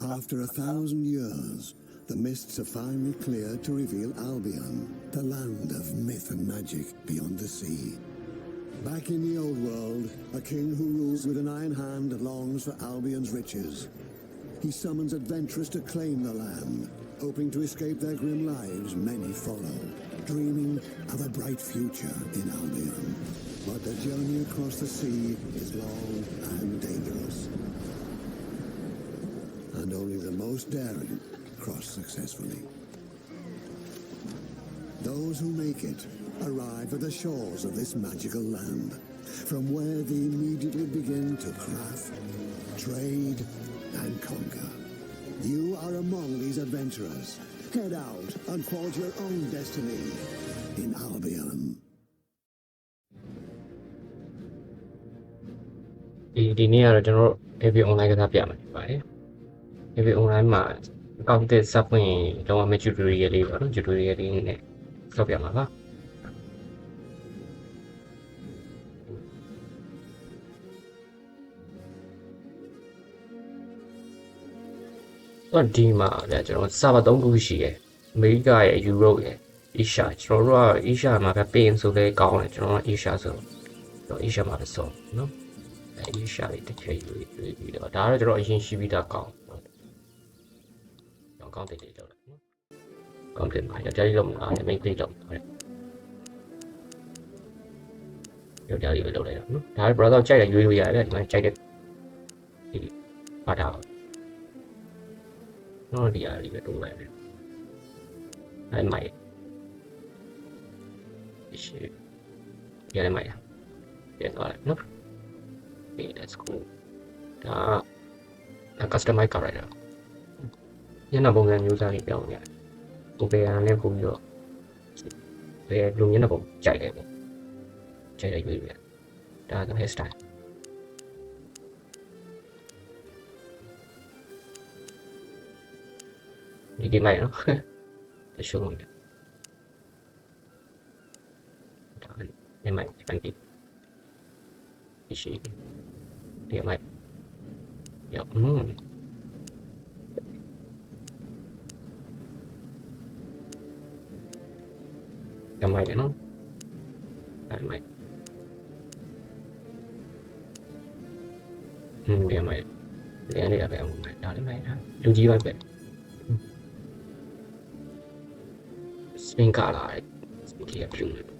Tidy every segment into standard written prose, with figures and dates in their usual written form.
After 1,000 years, the mists have finally cleared to reveal Albion, the land of myth and magic beyond the sea. Back in the old world, a king who rules with an iron hand longs for Albion's riches. He summons adventurers to claim the land. Hoping to escape their grim lives, many follow, dreaming of a bright future in Albion. But the journey across the sea is long and dangerous. And only the most daring cross successfully. Those who make it arrive at the shores of this magical land, from where they immediately begin to craft, trade, and conquer. You are among these adventurers. Head out and forge your own destiny in Albion. ဒီနေ့ကတော့ကျွန်တော်တို့ AV online ကစားပြမှာဖြစ်ပါတယ် AV online မှာ account တစ်စပွင့်တော့မှ tutorial လေးပါနော် tutorial လေးနဲ့ဆောက်ပြမှာပါဒီမှာဗျာကျွန်တော် server 3ခုရှိတယ်အမေရိကရဲ့ Europe ရဲ့ Asia ကျွန်တော်တို့က Asia မှာပဲ pin ဆိုလဲကောင်းတယ်ကျွန်တော်က Asia ဆိုတော့ Asia မှာပဲဆော့နော်Asia လေးတစ်ချက်ယူပြီးတော့ဒါကတော့ကျွန်တော်အရင်ရှိပြီးသားကောင်းတော့ကောင်းတယ်လေးတော့နော်ကောင်းတယ်မှာကြာကြီးတော့မအားနဲ့ main page တော့ဟုတ်တယ်ကြာကြီးပဲလုပ်လိုက်တော့နော်ဒါက browser ကြိုက်ရရွေးလို့ရတယ်ဒီမှာကြိုက်တဲ့ဒီပါတာနော်ဒီအားလေးပဲတိုးလိုက်တယ်အဲ့မိုက်ရှိရတယ်မိုက်ပြန်သွားတယ်နော်Okay, that's cool. Customize ကရတယ်ညနေပုံစံမျိုးစားလေးပြောင်းရတယ်ကိုယ်ပြန်လည်းပုံပြီးတော့ဘယ်လိုညနေပုံကြိုက်လဲပေါ့ကြိုက်ရရွေးရဒါက hair style ဒီမိုက်နော်တရှုံးတယ်ဒါနဲ့မိုက်ပြန်ပြီးရှိဒီမိုက်ရောကမိုက်နော်အဲ့မိုက်ဒီမိုက်လည်းလည်းပဲအောင်မိုက်ဒါလည်းမိုက်တာလူကြီးပဲပဲစပင်ကာလာစပင်ကပြုံးတယ်ဟုတ်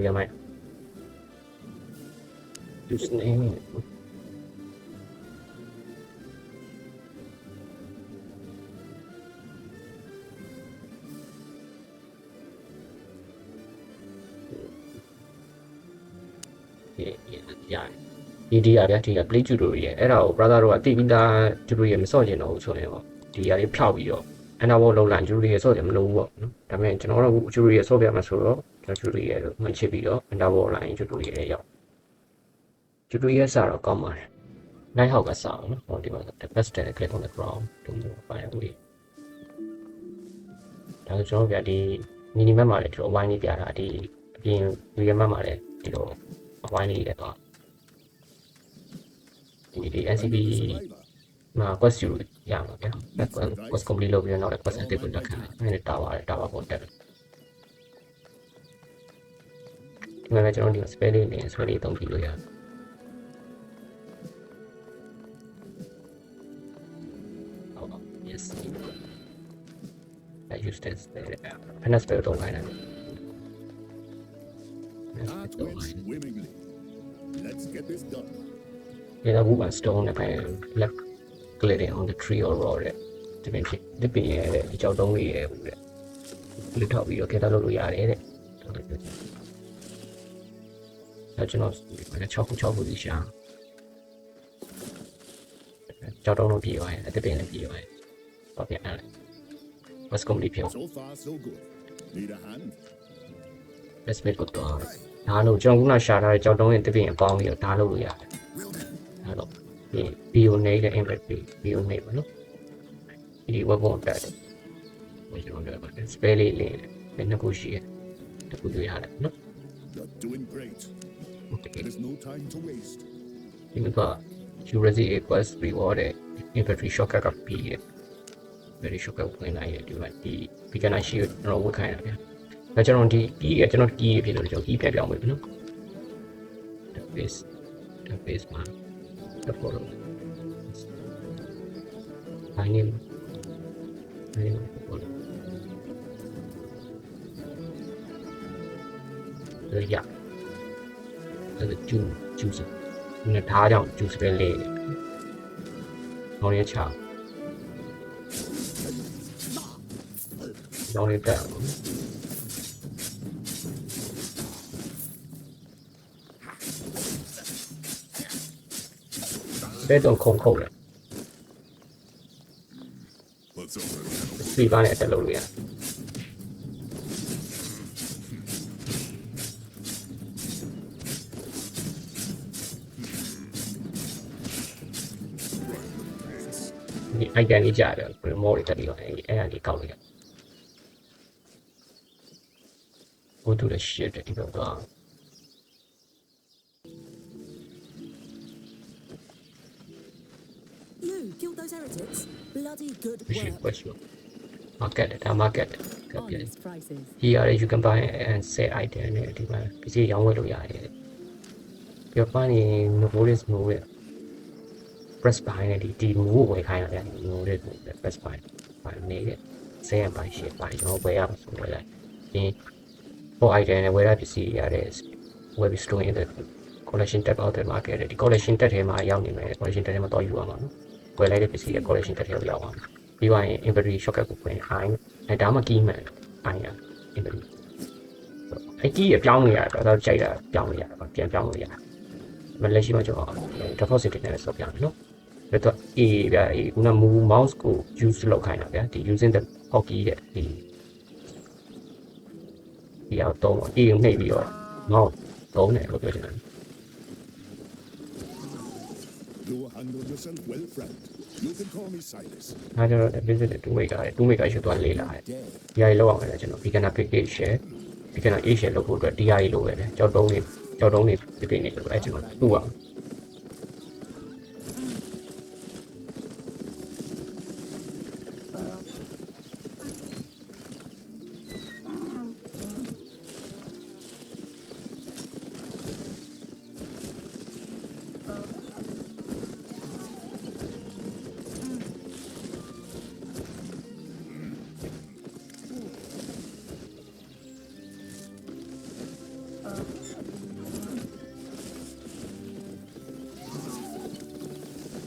ရမိုက်သူစနေနေဒီရဗျာဒီက play tutorial အဲ့ဒါကို brother တို့ကတိပြီးသား tutorial မစော့ကျင်တော့ဘူးဆိုရင်ပေါ့ဒီရလေးဖြောက်ပြီးတော့အနာဘောလုံးလန် tutorial စော့ကျင်မလို့ဘူးပေါ့နော်ဒါပေမဲ့ကျွန်တော်တို့ tutorial စော့ပြမှာဆိုတော့tutorial ကိုမှတ်ချစ်ပြီးတော့အနာဘောလန် tutorial ရဲ့ရောက် tutorial စတော့ကောင်းပါတယ် night hawk ကစအောင်နော်ဟောဒီမှာ the best click on the ground တို့မျိုးပါတယ်ဦးဒါဆိုကျွန်တော်ပြဒီ minimum မှာလည်းဒီလိုအဝိုင်းလေးပြတာဒီအပြင် medium မှာလည်းဒီလိုအဝိုင်းလေးလည်းတော့ဒီ NCP မှာ quest ယူရမှာဗျာ quest complete လုပ်ပြီးတော့နောက်လည်း quest အသစ်ကိုတက်ခံတယ်အဲ့ဒါတာဝါပေါ်တက်တယ်ဒီမှာကျွန်တော်ဒီ spell လေးနဲ့ spell လေးသုံးပြီးလို့ရတယ် yes I use this and I spell တော့လိုက်တယ် Let's get this done. Yeah, move and stone if I left clicking on the tree or roll it. To make it the pin, the job only little bit. Okay, that's all we are in it. That's not like a chocolate position. ကြောက်တုံးလို့ပြေးသွားတယ်အတစ်ပင်လည်းပြေးသွားတယ်ပေါ့ပြန်အဲ့ West Company ပြော So far, so good. Need a hand? Let's make it တော့ဒါလို့ကျွန်တော်ကရှာထားတဲ့ကြောက်တုံးရဲ့တစ်ပင်အပေါင်းပြီးတော့ဒါလို့လို့ရတယ်အဲ့တော့ဒီ bio နေတဲ့ inventory bio နေပါနော်ဒီ web ပေါ်တက်တယ်ဘယ်လိုလဲပါ spell လေးလေးနှစ်ခုရှိတယ်တခုတွေ့ရတယ်နော် You're doing great. There is no time to waste. ဒီမှာ Jurassic Quest rewarded inventory shortcut ကပြီးရ very shortcut ဝင်လာရတယ်ဒီမှာဒီ beginner ရှိတော့ဝတ်ခိုင်းတာဗျာဒါကျွန်တော်ဒီကြီးကကျွန်တော်ကြီးဖြစ်လို့ကျွန်တော်ကြီးပြန်ပြောင်းမယ်နော် the base မှာ the photo I name photo ရအဲ့ဒါကျူးစနဲ့ဓာတ်ကြောင့်ကျူးစပဲလေးဟောင်းရချလောင်းရတက်ဘယ်တော့ခုံခုံလဲ What's over there? စီပါနဲ့တက်လို့ရဒီ icon လေးကြားတယ် remote လေးတက်ပြီးတော့အဲ့ဒါလေးကောက်လိုက်ရ go to the shit ဒီတော့ You killed those heretics? Bloody good shit work. question market ဒါ market ကပြ Honest prices. here you can buy and sell item နဲ့ဒီမှာပစ္စည်းရောင်းဝယ်လို့ရတယ်ပြောပါနေ novelist move press buy နဲ့ဒီ move ဝယ်ခိုင်းရတယ် novelist press buy နေတဲ့ဆယ်ရပိုင်းရှစ်ပိုင်းကျွန်တော်ဝယ်ရမှာဆိုဝယ်လိုက်ဒီပေါ် item နဲ့ဝယ်ရပစ္စည်းရတယ် web store in the collection tab out the market ဒီ collection tab ထဲမှာရောက်နေမယ် collection tab ထဲမှာတော့ယူရမှာနော်ဝယ်လိုက်တဲ့ပစ္စည်းရဲ့ collection tab ထဲကိုရောက်အောင်ပြီးသွားရင် inventory shortcut ကိုဖွင့်ခိုင်းအဲဒါမှ key မှန်အိုင်ရ inventory အဲ key အပြောင်းနေရတယ်တော့ကြိုက်တာပြောင်းနေရတယ်ပြန်ပြောင်းလို့ရတယ်မလက်ရှိမှာကျွန်တော် deposit နဲ့လည်းဆော့ပြမယ်နော်ဒါတော့ A ဗျာ A ခုန move mouse ကို use လုပ်ခိုင်းတာဗျာဒီ using the hotkey တဲ့ဒီအောင်တော့ A ကိုနှိပ်ပြီးတော့ mouse သုံးတယ်လို့ပြောချင်တယ် You handled yourself well, friend. You can call me Silas. ဒါကြတော့ visit 2 maker 2 maker ရှိသွားလေးလာတယ်ဒီဟာကြီးလောက်အောင်လည်းကျွန်တော် beginner pick share beginner a share လုပ်ဖို့အတွက်ဒီဟာကြီးလိုပဲကြောက်တုံးနေပြပြနေလို့အဲကျွန်တော်တူအောင်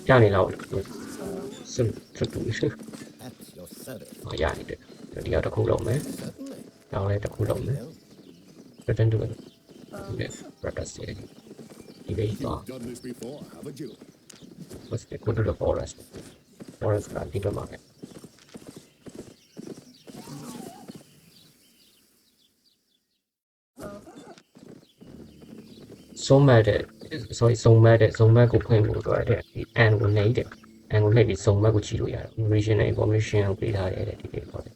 ကြာနေလောက်စွတ်တူ At your service. ဟောရနေတယ်ဒီကတော့တစ်ခုလုံးမယ် Certainly. နောက်လည်းတစ်ခုလုံးမယ် return to the practice ဒီဘေးတော့ You've done this before, haven't you? let's go to the forestကဒီဘက်မှာဆုံးမဲ့တဲ့ ဆုံးမဲ့ကိုဖွင့်ဖို့အတွက်တဲ့ဒီ and ကိုနှိပ်တဲ့ and ကိုနှိပ်ပြီးဆုံးမဲ့ကိုကြည့်လို့ရတယ် regional information ကိုပေးထားတယ်တဲ့ဒီကိပေါ့တဲ့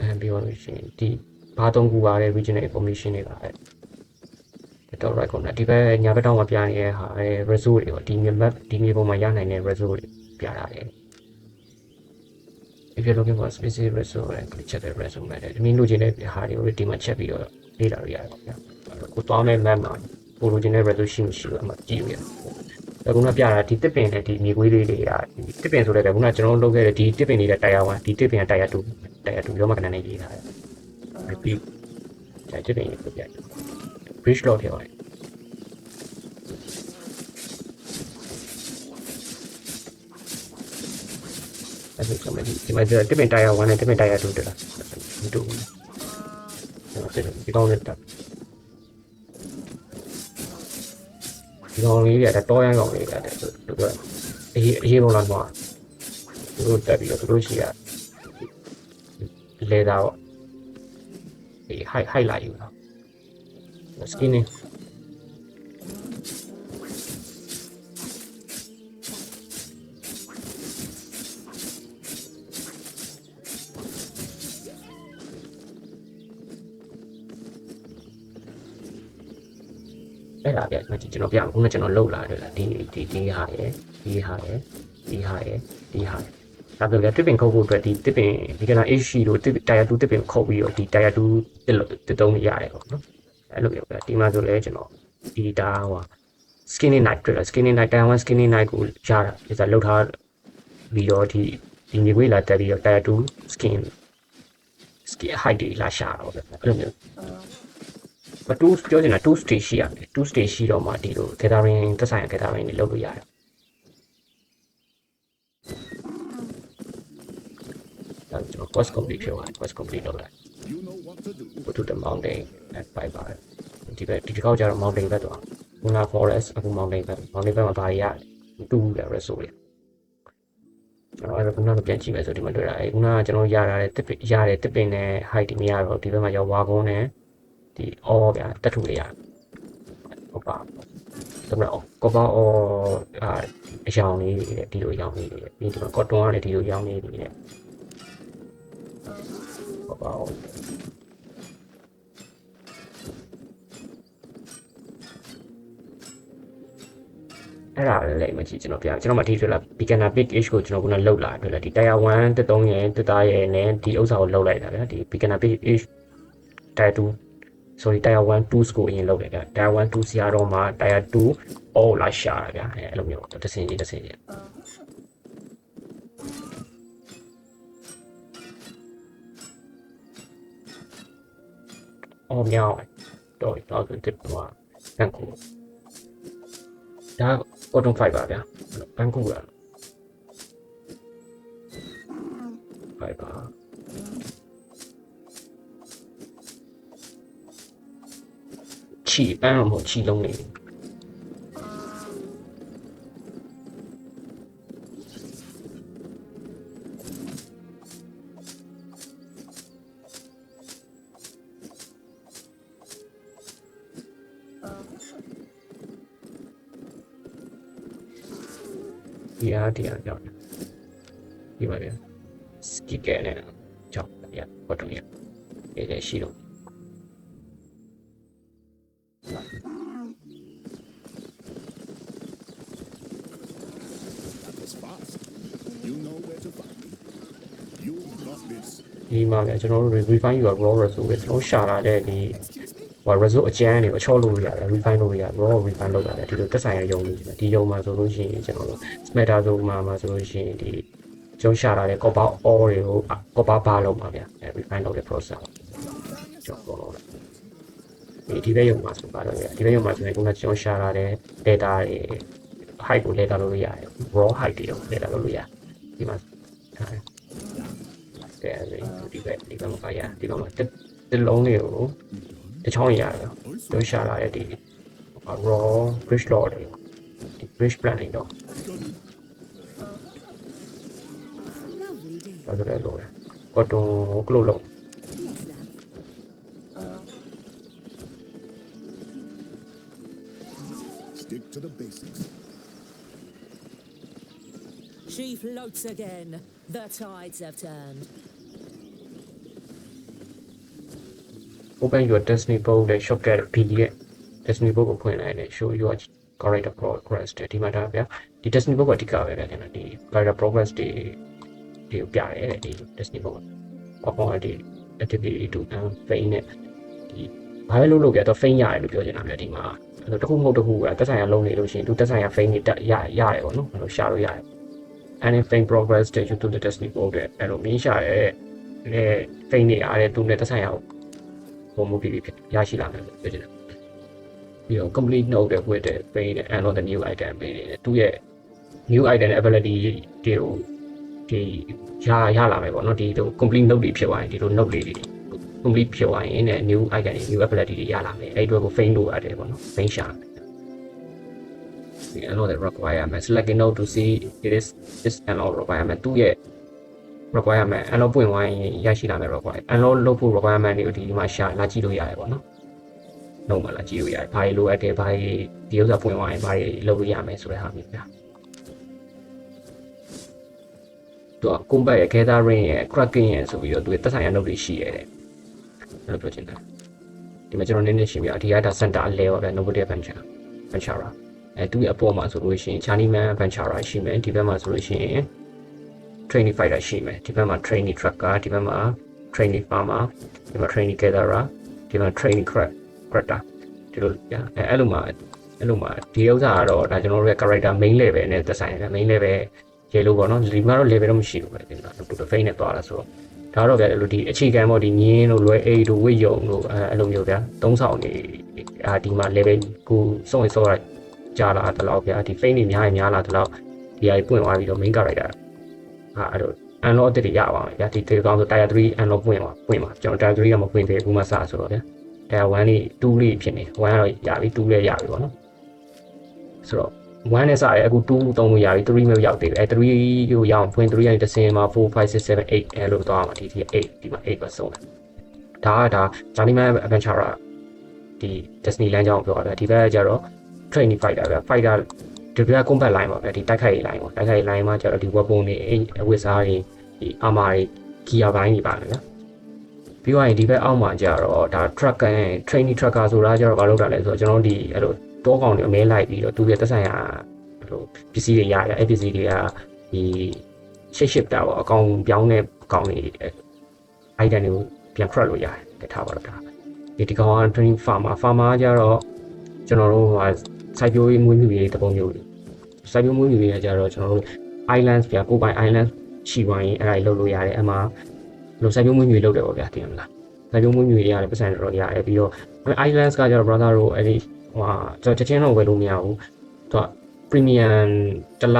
and ပြီးတော့ရှင်ဒီဘာသုံးခုပါတဲ့ regional information တွေပါတဲ့တော့ right corner ဒီဘက်ညာဘက်တောင်မှာပြနေတဲ့ဟာ result တွေပေါ့ဒီမြေပုံမှာရနိုင်တဲ့ result တွေပြထားတယ် if you're looking for a specific result and click check the result မှာဒီလိုချင်တဲ့ဟာတွေကိုဒီမှာချက်ပြီးတော့လေ့လာလို့ရတယ်ပေါ့ဗျာကိုသွားမဲ့ map မှာပိုလိုချင်တဲ့ resolution ရှိလို့အမှကြည့်ရတယ်အခုနပြတာဒီတစ်ပင်နဲ့ဒီမြေခွေးလေးတွေကဒီတစ်ပင်ဆိုတဲ့ခုနကျွန်တော်လုပ်ခဲ့တဲ့ဒီတစ်ပင်လေးတဲ့ tier 1ဒီတစ်ပင်က tier 2 ရောမကနနဲ့ရေးထားတယ်ပြီးဒါတစ်ပင်ကိုပြတယ် bridge lock ထဲပါတယ်အဲ့ဒါဆိုမှဒီမှာတစ်ပင် tier 1နဲ့တစ်ပင် tier 2တက်တာတူဒီကောင်းနေတာဒီကောင်လေးတွေကတော့ရမ်းကောင်လေးတွေဆိုတော့ အေးပုံလာတော့သူတို့တက်ပြီးတော့သူတို့ရှိရလေတာပေါ့ဒီ high လာယူတော့ skin နေအဲ့ဒါပြကျွန်တော်ပြအခုကကျွန်တော်လောက်လာတယ်လားဒီဟာရယ်ဒီဟာရယ်ဒီဟာရယ်ဒီဟာရယ်ဒါဆိုလည်းတစ်ပင်ခုတ်ဖို့အတွက်ဒီတစ်ပင်ဒီကနာ H လို့တာယာ2တစ်ပင်ခုတ်ပြီးတော့ဒီတာယာ2တစ်တုံးရတယ်ပေါ့နော်အဲ့လိုမျိုးပဲဒီမှာဆိုလည်းကျွန်တော်ဒီဒါဟို skinny night တွေ့လား skinny night 1 skinny night ကိုရတာဒီစားလောက်ထားပြီးတော့ဒီမြေခွေးလာတက်ပြီးတော့တာယာ2 skin height တွေလာရှာတော့အဲ့လိုမျိုးမတူးပြောချင်တာ2 stage ရှိရတယ်2 stage ရှိတော့မှဒီလို gathering သက်ဆိုင်ရာ gathering တွေလုပ်လို့ရတယ်ဒါကျွန်တော် quest complete ဖြစ်သွားတယ် quest complete လုပ်လိုက် You know what to do. go to the mountain and bye bye ဒီကောက်ကြတော့ mountain ဘက်တော့ခုန forest အခု mountain ဘက်မှာဘာတွေရတူးတယ် resource ကျွန်တော်အဲ့ဒါခုနကပြန်ကြည့်မယ်ဆိုဒီမှာတွေ့တာခုနကကျွန်တော်ရတဲ့တစ်ပင်နဲ့ height တွေမရတော့ဒီဘက်မှာရောက်ဝါကုန်းနဲ့ဒီအော်ဗျာတက်ထူလေးရဟုတ်ပါဒါပေမဲ့ကောပါအော်အရောင်လေးတွေဒီလိုအရောင်လေးတွေပြီးဒီမှာကော့တွန်ကလည်းဒီလိုအရောင်လေးတွေနဲ့ကောပါအော်အဲ့ဒါလည်းမကြည့်ကျွန်တော်ပြကျွန်တော်မှဒီတွေ့လာ beginner big age ကိုကျွန်တော်ခုနလောက်လာတွေ့လာဒီ tier 1 တက်3ရယ်တက်သားရယ်နဲ့ဒီဥစ္စာကိုလောက်လိုက်တာဗျာဒီ beginner big age tier 2 sorry tier 1 2 score အရင်လောက်လိုက်တာ tier 1 2 CR တော့မှာ tier 2 all လာရှာတာဗျာအဲ့လိုမျိုးတစ်စင်ချင်းအော်မြောက်တော့တစ်ပါတန်ကိုဒါ cotton fiber ဗျာဘန်ကူက fiber ချီပန်းတော့မဟုတ်ချီလုံးနေဒီအားကြောက်ဒီပါဗျာစကီကဲနဲ့ကြောက်ဗျာဘာတူရအဲ့ရှိတော့ That was fast. You know where to find me. You got this. ဒီမှာဗျာကျွန်တော်တို့ refine your raw resource ပဲကျွန်တော်ရှာလာတဲ့ဒီဟို resource အကျန်းတွေကိုအချော့လို့ရတယ် refine လို့ရတယ် raw refine လုပ်ရတယ်ဒီလိုတက်ဆိုင်ရရုံလေးဒီရုံမှာဆိုလို့ရှိရင်ကျွန်တော်တို့ smelter ဆိုမှာဆိုလို့ရှိရင်ဒီကျွန်တော်ရှာလာတဲ့ copper ore တွေကို copper bar လုပ်ပါဗျာ refine လုပ်တဲ့ process ကျွန်တော်လုပ်လိုက်ဒီဘက်ရုံမှာဆိုပါတော့ဗျာဒီဘက်ရုံမှာဆိုရင်ခုနကျွန်တော်ရှာလာတဲ့ data တွေ height ကို data လုပ်လို့ရတယ် raw height တွေကို data လုပ်လို့ရတယ်ဒီမှာဒီဘက်မှာပါရဒီဘက်မှာတစ်လုံးလေးကိုတချောင်းရတယ်တို့ရှာလာတဲ့ဒီ raw bridge law တွေဒီ bridge planning တော့ Lovely day. ဒါဆိုလည်းလို့ကော်တွန်ကလို့လို့ Stick to the basics. She floats again. The tides have turned. open your destiny book နဲ့ shortcut B ရဲ့ destiny book ကိုဖွင့်လိုက်တယ် show your character progress ဒီမှာဒါဗျာဒီ destiny book ကအဓိကပဲဗျာကျွန်တော်ဒီ character progress ဒီပြရတယ်ဒီ destiny book ပေါ့ဒီ activity to feign နဲ့ဒီဘာလဲလို့ပြတော့ feign ရတယ်လို့ပြောချင်တာဗျာဒီမှာအဲ့တော့တစ်ခုမဟုတ်တစ်ခုကသက်ဆိုင်ရာလုံးနေလို့ရှိရင်သူသက်ဆိုင်ရာ feign တွေတက်ရတယ်ပေါ့နော်အဲ့လိုရှာလို့ရတယ် and feign progress တဲ့ you to the destiny book တဲ့အဲ့လိုမင်းရှာရဲ့feign တွေအားတဲ့သူနဲ့သက်ဆိုင်ရာပုံမှုပြီးရရှိလာမယ်လို့ပြောချင်တယ်ပြီးတော့ complete node တဲ့ with တဲ့ pay နဲ့ unlock the new item ပေးတယ်သူရဲ့ new item ability တွေကိုဒီရလာမယ်ပေါ့နော်ဒီလို complete node တွေဖြစ်သွားရင်ဒီလို node တွေ complete ဖြစ်သွားရင်နဲ့ new item တွေ new ability တွေရလာမယ်အဲ့ဒီအတွက်ကို feign လို့ရတယ်ပေါ့နော် feign ရှာ unlock the requirement selecting node to see it is this unlock requirement သူ့ရဲ့ requirement unlock ပွင့်သွားရင်ရရှိလာမယ့် requirement unlock လုပ်ဖို့ requirement တွေကိုဒီမှာရှာလာကြည့်လို့ရတယ်ပေါ့နော်လုံးဝလာကြည့်လို့ရတယ်ဘာတွေလိုအပ်တယ်ဘာတွေဒီဥစ္စာပွင့်သွားရင်ဘာတွေလုပ်လို့ရမယ်ဆိုတဲ့ဟာမျိုးဗျာသူက combat ရဲ့ gathering ရဲ့ cracking ရဲ့ဆိုပြီးတော့သူရဲ့သက်ဆိုင်ရာ node တွေရှိရတယ်အဲ့လိုပြောချင်တယ်ဒီမှာကျွန်တော်နည်းနည်းရှင်းပြဒီကဒါ center အလဲရောပဲ nobody adventure သူ့ရဲ့အပေါ်မှာဆိုလို့ရှိရင် journeyman adventure ရှိမယ်ဒီဘက်မှာဆိုလို့ရှိရင် training fighter ရှိမယ်ဒီဘက်မှာ training tracker ဒီဘက်မှာ training farmer ဒီမှာ training gatherer ဒီမှာ training crafter ဒီလိုပြအဲ့လိုမှာဒီဥစ္စာကတော့ဒါကျွန်တော်တို့ရဲ့ character main level နဲ့သက်ဆိုင်တယ် main level ရေလို့ပေါ့နော်ဒီမှာတော့ level တော့မရှိဘူးပဲဒီမှာတူတူ face နဲ့သွားတာဆိုတော့ဒါတော့ဗျာဒီအခြေခံပေါ့ဒီညင်းတို့လွယ်အိတို့ဝိယုံတို့အဲ့လိုမျိုးဗျာသုံးဆောင်နေဒီမှာ level ကိုစုံရစောရကြာလာတလောက်ဗျာဒီ face နေများလာတလောက်ဒီဟာပွင့်သွားပြီးတော့ main character အဲ့လို unlock တွေရပါမယ်ဗျာဒီတေကောင်းဆို tier 3 unlock ပွင့်ပါကျွန်တော် tier 3ကမပွင့်သေးဘူးမှစဆိုတော့ဗျာ tier 1လေး2လေးဖြစ်နေ1ကတော့ရပြီ2လည်းရပြီပေါ့နော်ဆိုတော့1နဲ့စရဲအခု2 3လို့ရပြီ3မျိုးရောက်သေးတယ်3ကိုရအောင်ဖွင့်3ကနေတစ်စင်မှာ4 5 6 7 8အဲ့လိုသွားမှာဒီ8ဒီမှာ8ပဲဆုံးတယ်ဒါ journeyman adventure ဒီ Destiny လမ်းကြောင်းပြောတာဗျဒီဘက်ကကျတော့ training fighter ဗျ fighter ဒီဘက်က combat line ပါဗျဒီတိုက်ခိုက်ရေး line ပေါ့တိုက်ခိုက်ရေး line မှာကျတော့ဒီ weapon တွေအဝတ်စားတွေဒီ armor တွေ gear ဘိုင်းတွေပါတယ်ဗျပြီးတော့ဒီဘက်အောက်မှာကျတော့ဒါ tracker training tracker ဆိုတာကျတော့ဘာလုပ်တာလဲဆိုတော့ကျွန်တော်ဒီအဲ့လိုတောကောင်တွေအမဲလိုက်ပြီးတော့သူရဲ့သက်ဆိုင်ရာအဲ့လိုပစ္စည်းတွေရတယ်အဲ့ပစ္စည်းတွေကဒီ shape တာပေါ့အကောင်ပြောင်းတဲ့အကောင်တွေ item တွေကိုပြန် crack လို့ရတယ်ထားပါတော့ဒါဒီကောင်က training farmer ကျတော့ကျွန်တော်တို့ဟိုစိုက်ပျိုးရေးမွေးမြူရေးတပုံမျိုးစိုက်ပျိုးမွေးမြူရေးကကျတော့ကျွန်တော်တို့ islands ပြကိုပိုင် islands ရှိပါရင်အဲ့ဒါလုပ်လို့ရတယ်အမှလို့စိုက်ပျိုးမွေးမြူရေးလုပ်တယ်ပေါ့ဗျာတင်မလားစိုက်ပျိုးမွေးမြူရေးရတယ်ပတ်စံတော့ရတယ်ပြီးတော့ islands ကကျတော့ brother တို့အဲ့ဒီဟိုကျွန်တော်ချက်ချင်းတော့ဝယ်လို့မရဘူးသူက premium တစ်လ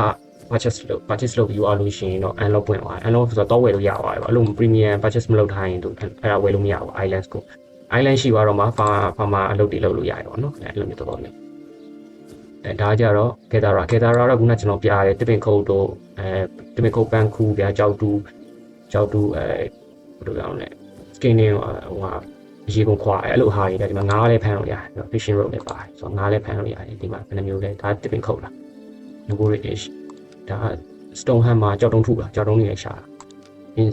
purchase လုပ်ပြီးသွားလို့ရှိရင်တော့ unlock ပွင့်သွားတယ် unlock ဆိုတော့ဝယ်လို့ရပါတယ်ပေါ့အဲ့လို premium purchase မလုပ်ထားရင်သူအဲ့ဒါဝယ်လို့မရဘူး islands ကို island ရှိသွားတော့မှ farmer အလုပ်တွေလုပ်လို့ရတယ်ပေါ့နော်အဲ့လိုမျိုးတော့မျိုးဒါကြတော့ gatherer တော့ခုနကျွန်တော်ပြရတယ်တပင်ခုတ်တို့တပင်ခုတ်ပန်းခူဗျာကြောက်တူဘယ်လိုပြောင်းလဲ skinning ဟိုဟာရေကုန်ခွာအဲ့လိုဟာတွေဒီမှာငါးလည်းဖမ်းလို့ရတယ် fishing rod လည်းပါတယ်ဆိုတော့ငါးလည်းဖမ်းလို့ရတယ်ဒီမှာဘယ်နှမျိုးလဲဒါတပင်ခုတ်လား Nagori ish ဒါ stone hand မှာကြောက်တုံးထုတာကြောက်တုံးတွေလည်းရှာတာ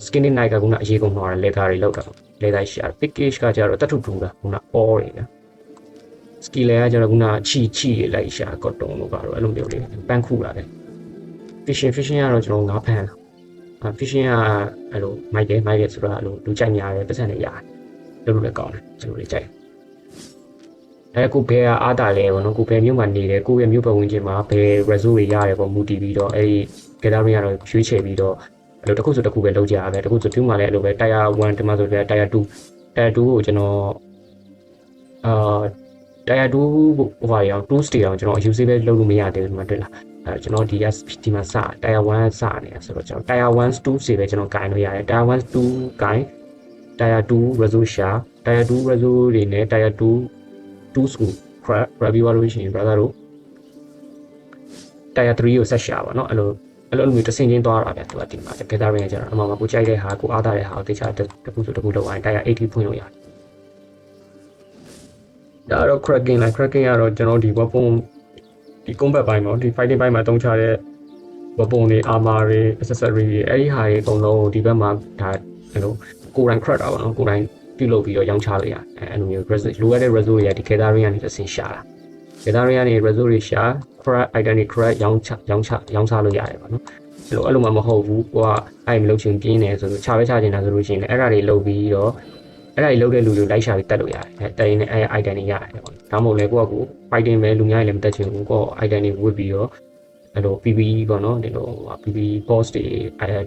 skinning night ကခုနအရေကုန်မှာ leather တွေလောက်တာ leather ရှာ pickish ကကျတော့တတ်ထုထူတာခုန all တွေဗျာ skill ကကျတော့ခုနချီတွေလိုက်ရှာကော့တုံလို့ပါတော့အဲ့လိုမျိုးလေးပန်းခုလာတယ် fishing ကတော့ကျွန်တော်ငါးဖမ်းတာfishing ကအဲ့လိုမိုက်တယ်ဆိုတော့အဲ့လိုလူကြိုက်များတယ်ပတ်စံတွေရတယ်လို့လည်းကောင်းတယ်ကျွန်တော်လေးကြိုက်အဲ့ကိုဘယ်အားတာလဲပေါ့နော်ကိုဘယ်မြို့မှာနေတယ်ကိုရဲ့မြို့ပတ်ဝန်းကျင်မှာဘယ် resort တွေရတယ်ပေါ့မူတည်ပြီးတော့အဲ့ဒီ gathering ကတော့ရွေးချယ်ပြီးတော့အဲ့လိုတစ်ခုဆိုတစ်ခုပဲလုပ်ကြရတယ်တစ်ခုဆို2မှာလည်းအဲ့လိုပဲ tier 1ဒီမှာဆိုလည်း tier 2ကိုကျွန်တော်tier 2ဟိုပါရအောင်2 stage အောင်ကျွန်တော် use ပဲလုပ်လို့မရသေးဘူးဒီမှာတွေ့လားအဲ့ကျွန်တော်ဒီမှာစ tier 1စနေဆိုတော့ကျွန်တော် tier 1 2 stage ပဲကျွန်တော်ကင်လို့ရတယ် tier 1 2ကင် tier 2 resort share tier 2 resort တွေနဲ့ tier 2 school review evaluation brother တို့ tier 3ကိုဆက်ရှာပါเนาะအဲ့လိုမျိုးတစ်ဆင့်ချင်းသွားတာဗျသူကဒီမှာ gathering ကျတော့အမှမှာကိုကြိုက်တဲ့ဟာကိုအားတာတဲ့ဟာကိုတေချာတစ်ခုဆိုတစ်ခုလောက်အောင် tier 80ဖွင့်လို့ရတယ်ဒါတော့ cracking ကတော့ကျွန်တော်ဒီ weapon ဒီ combat ဘိုင်းပေါ့ဒီ fighting ဘိုင်းမှာတုံးချတဲ့ weapon တွေ armor တွေ accessory တွေအဲ့ဒီဟာတွေအကုန်လုံးဒီဘက်မှာဒါအဲ့လိုကိုယ်တိုင် crack တာပေါ့နော်ကိုယ်တိုင်ပြုလုပ်ပြီးတော့ရောင်းချလို့ရတယ်အဲ့လိုမျိုး လိုအပ်တဲ့ result တွေကဒီ gathering ကနေတစ်ဆင့်ရှာတာ gathering ကနေ result တွေရှာ crack item တွေ crack ရောင်းချလို့ရတယ်ပေါ့နော်အဲ့လိုမှမဟုတ်ဘူးကိုကအဲ့မလုပ်ချင်ပြင်းနေဆိုတော့ချချင်တာဆိုလို့ရှိရင်အဲ့ဒါတွေလုပ်ပြီးတော့အဲ့ဒါတွေလုပ်တဲ့လူတွေလိုက်ရှာပြီးတက်လို့ရတယ်တက်ရင်လည်းအဲ့ item တွေရတယ်ပေါ့ဒါမှမဟုတ်လေကိုက fighting ပဲလူများလည်းမတက်ချင်ဘူးကို item တွေဝတ်ပြီးတော့အဲ့လို PPE ပေါ့နော်ဒီလို PPE boss တွေ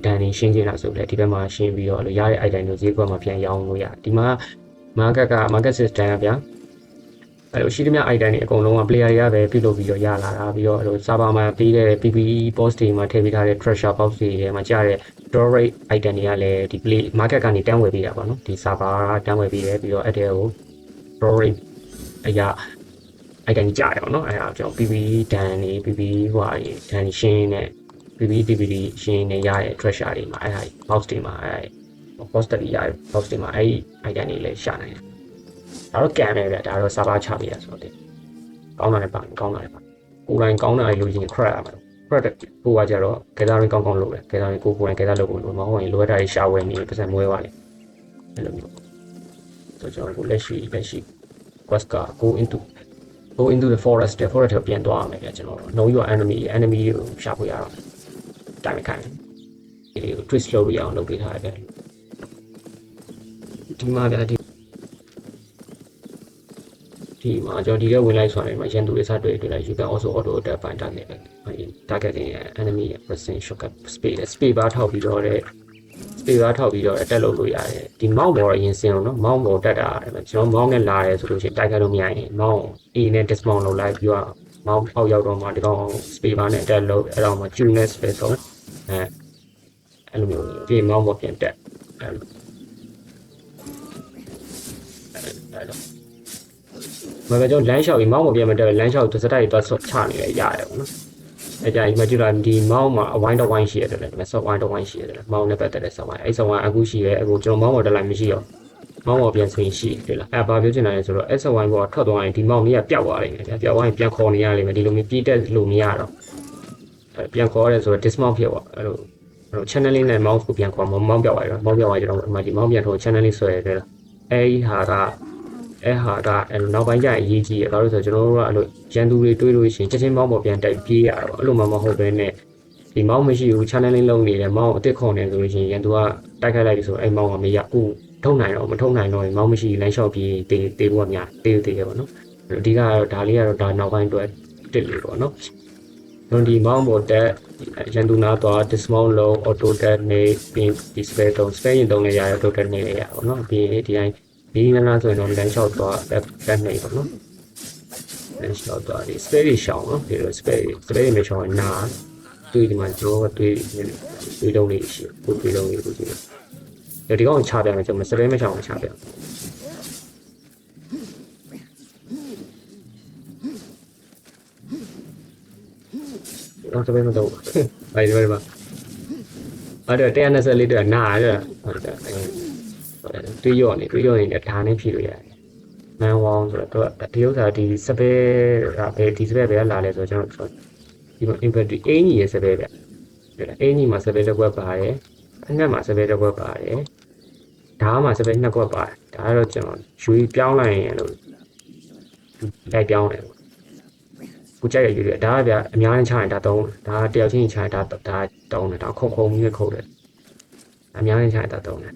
ဒန်နေရှင်းနေတာဆိုလည်းဒီဘက်မှာရှင်းပြီးတော့အဲ့လိုရတဲ့ item တွေဈေးကွက်မှာပြန်ရောင်းလို့ရတယ်ဒီမှာ market system ကဗျာအဲ့လိုရှိသမျှ item တွေအကုန်လုံးက player တွေကပဲပြုလုပ်ပြီးတော့ရလာတာပြီးတော့အဲ့လို server မှာပေးတဲ့ PPE boss တွေမှာထည့်ပေးထားတဲ့ treasure box တွေထဲမှာကြားတဲ့ draw rate item တွေကလည်းဒီ play market ကနေတန်းဝယ်ပေးတာပေါ့နော်ဒီ server ကတန်းဝယ်ပေးတယ်ပြီးတော့အဲ့တဲ့ကို draw rate အရာ item ကြရအောင်เนาะအဲ့ဒါကျွန်တော် PV ဒန်နေ PV ဟိုဟာဒန်ရှင်းနဲ့ PV DVD ရှင်းနေရတဲ့ treasure တွေမှာအဲ့ဒါ box တွေမှာအဲ့ poster တွေရတဲ့ box တွေမှာအဲ့ item တွေလည်းရှာနိုင်တယ်ဒါတော့ can ပဲဗျဒါတော့ server ချပေးရဆိုတော့ကောင်းတာလည်းပါကောင်းတာလည်းပါကိုယ်တိုင်ကောင်းတာလို့ရင် crack ရမှာ crack ဟိုကကြတော့ gathering ကောင်းကောင်းလုပ်တယ် gathering ကိုယ်တိုင် gather လုပ်ဖို့လို့မဟုတ်ရင်လိုအပ်တာတွေရှာဝယ်နေပတ်စံမွေးသွားတယ်အဲ့လိုမျိုးဆိုကျွန်တော်ကိုလက်ရှိ quest က go into the forest ကိုပြန်သွားရမယ်ဗျကျွန်တော် know your enemy ကိုရှာဖို့ရတော့တိုင်ခိုင်းဒီကို twist လုပ်ရအောင်လုပ်ပေးထားတယ်ဒီမှာဗျဒီမှာကျွန်တော်ဒီကဝင်လိုက်ဆိုရင်မှာရန်သူတွေစတွေ့တွေ့လိုက် you can also auto attack find target ပဲ targeting enemy pressing shortcut space bar ထောက်ပြီးတော့တက်လုပ်လို့ရတယ်ဒီ mouse ပေါ်တော့ရင်စင်အောင်နော် mouse ပေါ်တက်တာကျွန်တော် mouse နဲ့လာတယ်ဆိုလို့ရှိရင်တိုက်ခိုက်လို့မရရင် mouse A နဲ့ dismount လုပ်လိုက်ပြီးတော့ mouse အောက်ရောက်တော့မှဒီကောင် space bar နဲ့တက်လို့အဲ့တော့မှ Q နဲ့ space ဆုံးအဲ့လိုမျိုးဒီ mouse ပေါ်ပြန်တက်အဲ့လိုမကကြောင့်လမ်းလျှောက်ပြီး mouse ပေါ်ပြန်မတက်လမ်းလျှောက်တစ်စတိုက်တော့ချနေရရတယ်ပေါ့နော်အဲ့ကြဒီမှာကြည့်လာဒီ mouse မှာအဝိုင်းတစ်ဝိုင်းရှိရတယ်လေဒါပေမဲ့ soft wine တစ်ဝိုင်းရှိရတယ် mouse နဲ့ပတ်သက်တဲ့ soft wine အဲ့ soft wine အခုရှိရဲအခုကျွန်တော် mouse ပေါ်တက်လိုက်မရှိတော့ mouse ပေါ်ပြန်ဆိုရင်ရှိတယ်လားအဲ့ဘာပြောချင်တာလဲဆိုတော့ soft wine ပေါ်ထွက်သွားရင်ဒီ mouse ကြီးကပျောက်သွားလိမ့်မယ်ဗျာပျောက်သွားရင်ပြန်ခေါ်နေရလိမ့်မယ်ဒီလိုမျိုးပြေးတက်လို့မရတော့ပြန်ခေါ်ရဲဆိုတော့ dismount ဖြစ်သွားအဲ့လို channeling နဲ့ mouse ကိုပြန်ခေါ် mouse ပျောက်သွားရော mouse ပျောက်သွားကြတော့ဒီမှာဒီ mouse ပြန်ထိုး channeling ဆွဲရတယ်လားအဲ့ဟာကနောက်ပိုင်းကျရင်အရေးကြီးရဒါလို့ဆိုကျွန်တော်တို့ကအဲ့လိုရန်သူတွေတွေးလို့ရှိရင်ချက်ချင်းမောင်းပေါ်ပြန်တိုက်ပြေးရတော့အဲ့လိုမှမဟုတ်ဘဲနဲ့ဒီမောင်းမရှိဘူး channeling လုပ်နေတယ်မောင်းအစ်စ်ခေါ်နေဆိုလို့ရှိရင်ရန်သူကတိုက်ခိုက်လိုက်ပြီဆိုအဲ့မောင်းကမရဘူးထုံနိုင်တော့မထုံနိုင်တော့မောင်းမရှိလမ်းလျှောက်ပြေးတေးဖို့ကများတေးရပါတော့အဓိကတော့ဒါလေးကတော့ဒါနောက်ပိုင်းအတွက်တစ်လေးပေါ့နော်ကျွန်တော်ဒီမောင်းပေါ်တက်ရန်သူနာတော့ dismount လုံး auto dead နေပြီးဒီ spare တုံး spare ရင်တုံးလည်းရတယ် auto dead နေလည်းရပါတော့ပြီးဒီတိုင်းဒီနာဆိုရင်တော့လမ်းလျှောက်တော့တက်နေပါတော့လမ်းလျှောက်တော့ဒီ space ရှောင်းနော်ဒီလို space မရှောင်းနာတွေ့ဒီမှာကျွန်တော်တွေ့လုံးလေးရှိတွေ့လုံးလေးကိုကြည့်တယ်ဒီကောင်ချပြမယ်ကျွန်တော် space မရှောင်းချပြတော့ space မတော့အဲ့ဒီမှာအဲ့တော့124တော့နာရဟုတ်တယ်တွေးရောနေဒါနဲ့ဖြည့်လို့ရတယ်။မန်ဝေါင်းဆိုတော့ဒီဥစ္စာဒီစပယ်ကပဲဒီစပယ်ပဲလာလဲဆိုတော့ကျွန်တော်ဒီမှာ inventory အင်းကြီးရဲ့စပယ်ပဲ။အင်းကြီးမှာစပယ်တစ်ခွက်ပါတယ်။အနက်မှာစပယ်တစ်ခွက်ပါတယ်။ဓာတ်မှာစပယ်နှစ်ခွက်ပါတယ်။ဒါကတော့ကျွန်တော်ရွှေပြောင်းလိုက်ရင်လို့လိုက်ပြောင်းတယ်။ကိုကြိုက်ရရွှေဒါကဗျအများနဲ့ချရင်ဒါ3ဒါတယောက်ချင်းချရင်ဒါ3တယ်ဒါခုံကြီးနဲ့ခုတ်တယ်။အများနဲ့ချရင်ဒါ3တယ်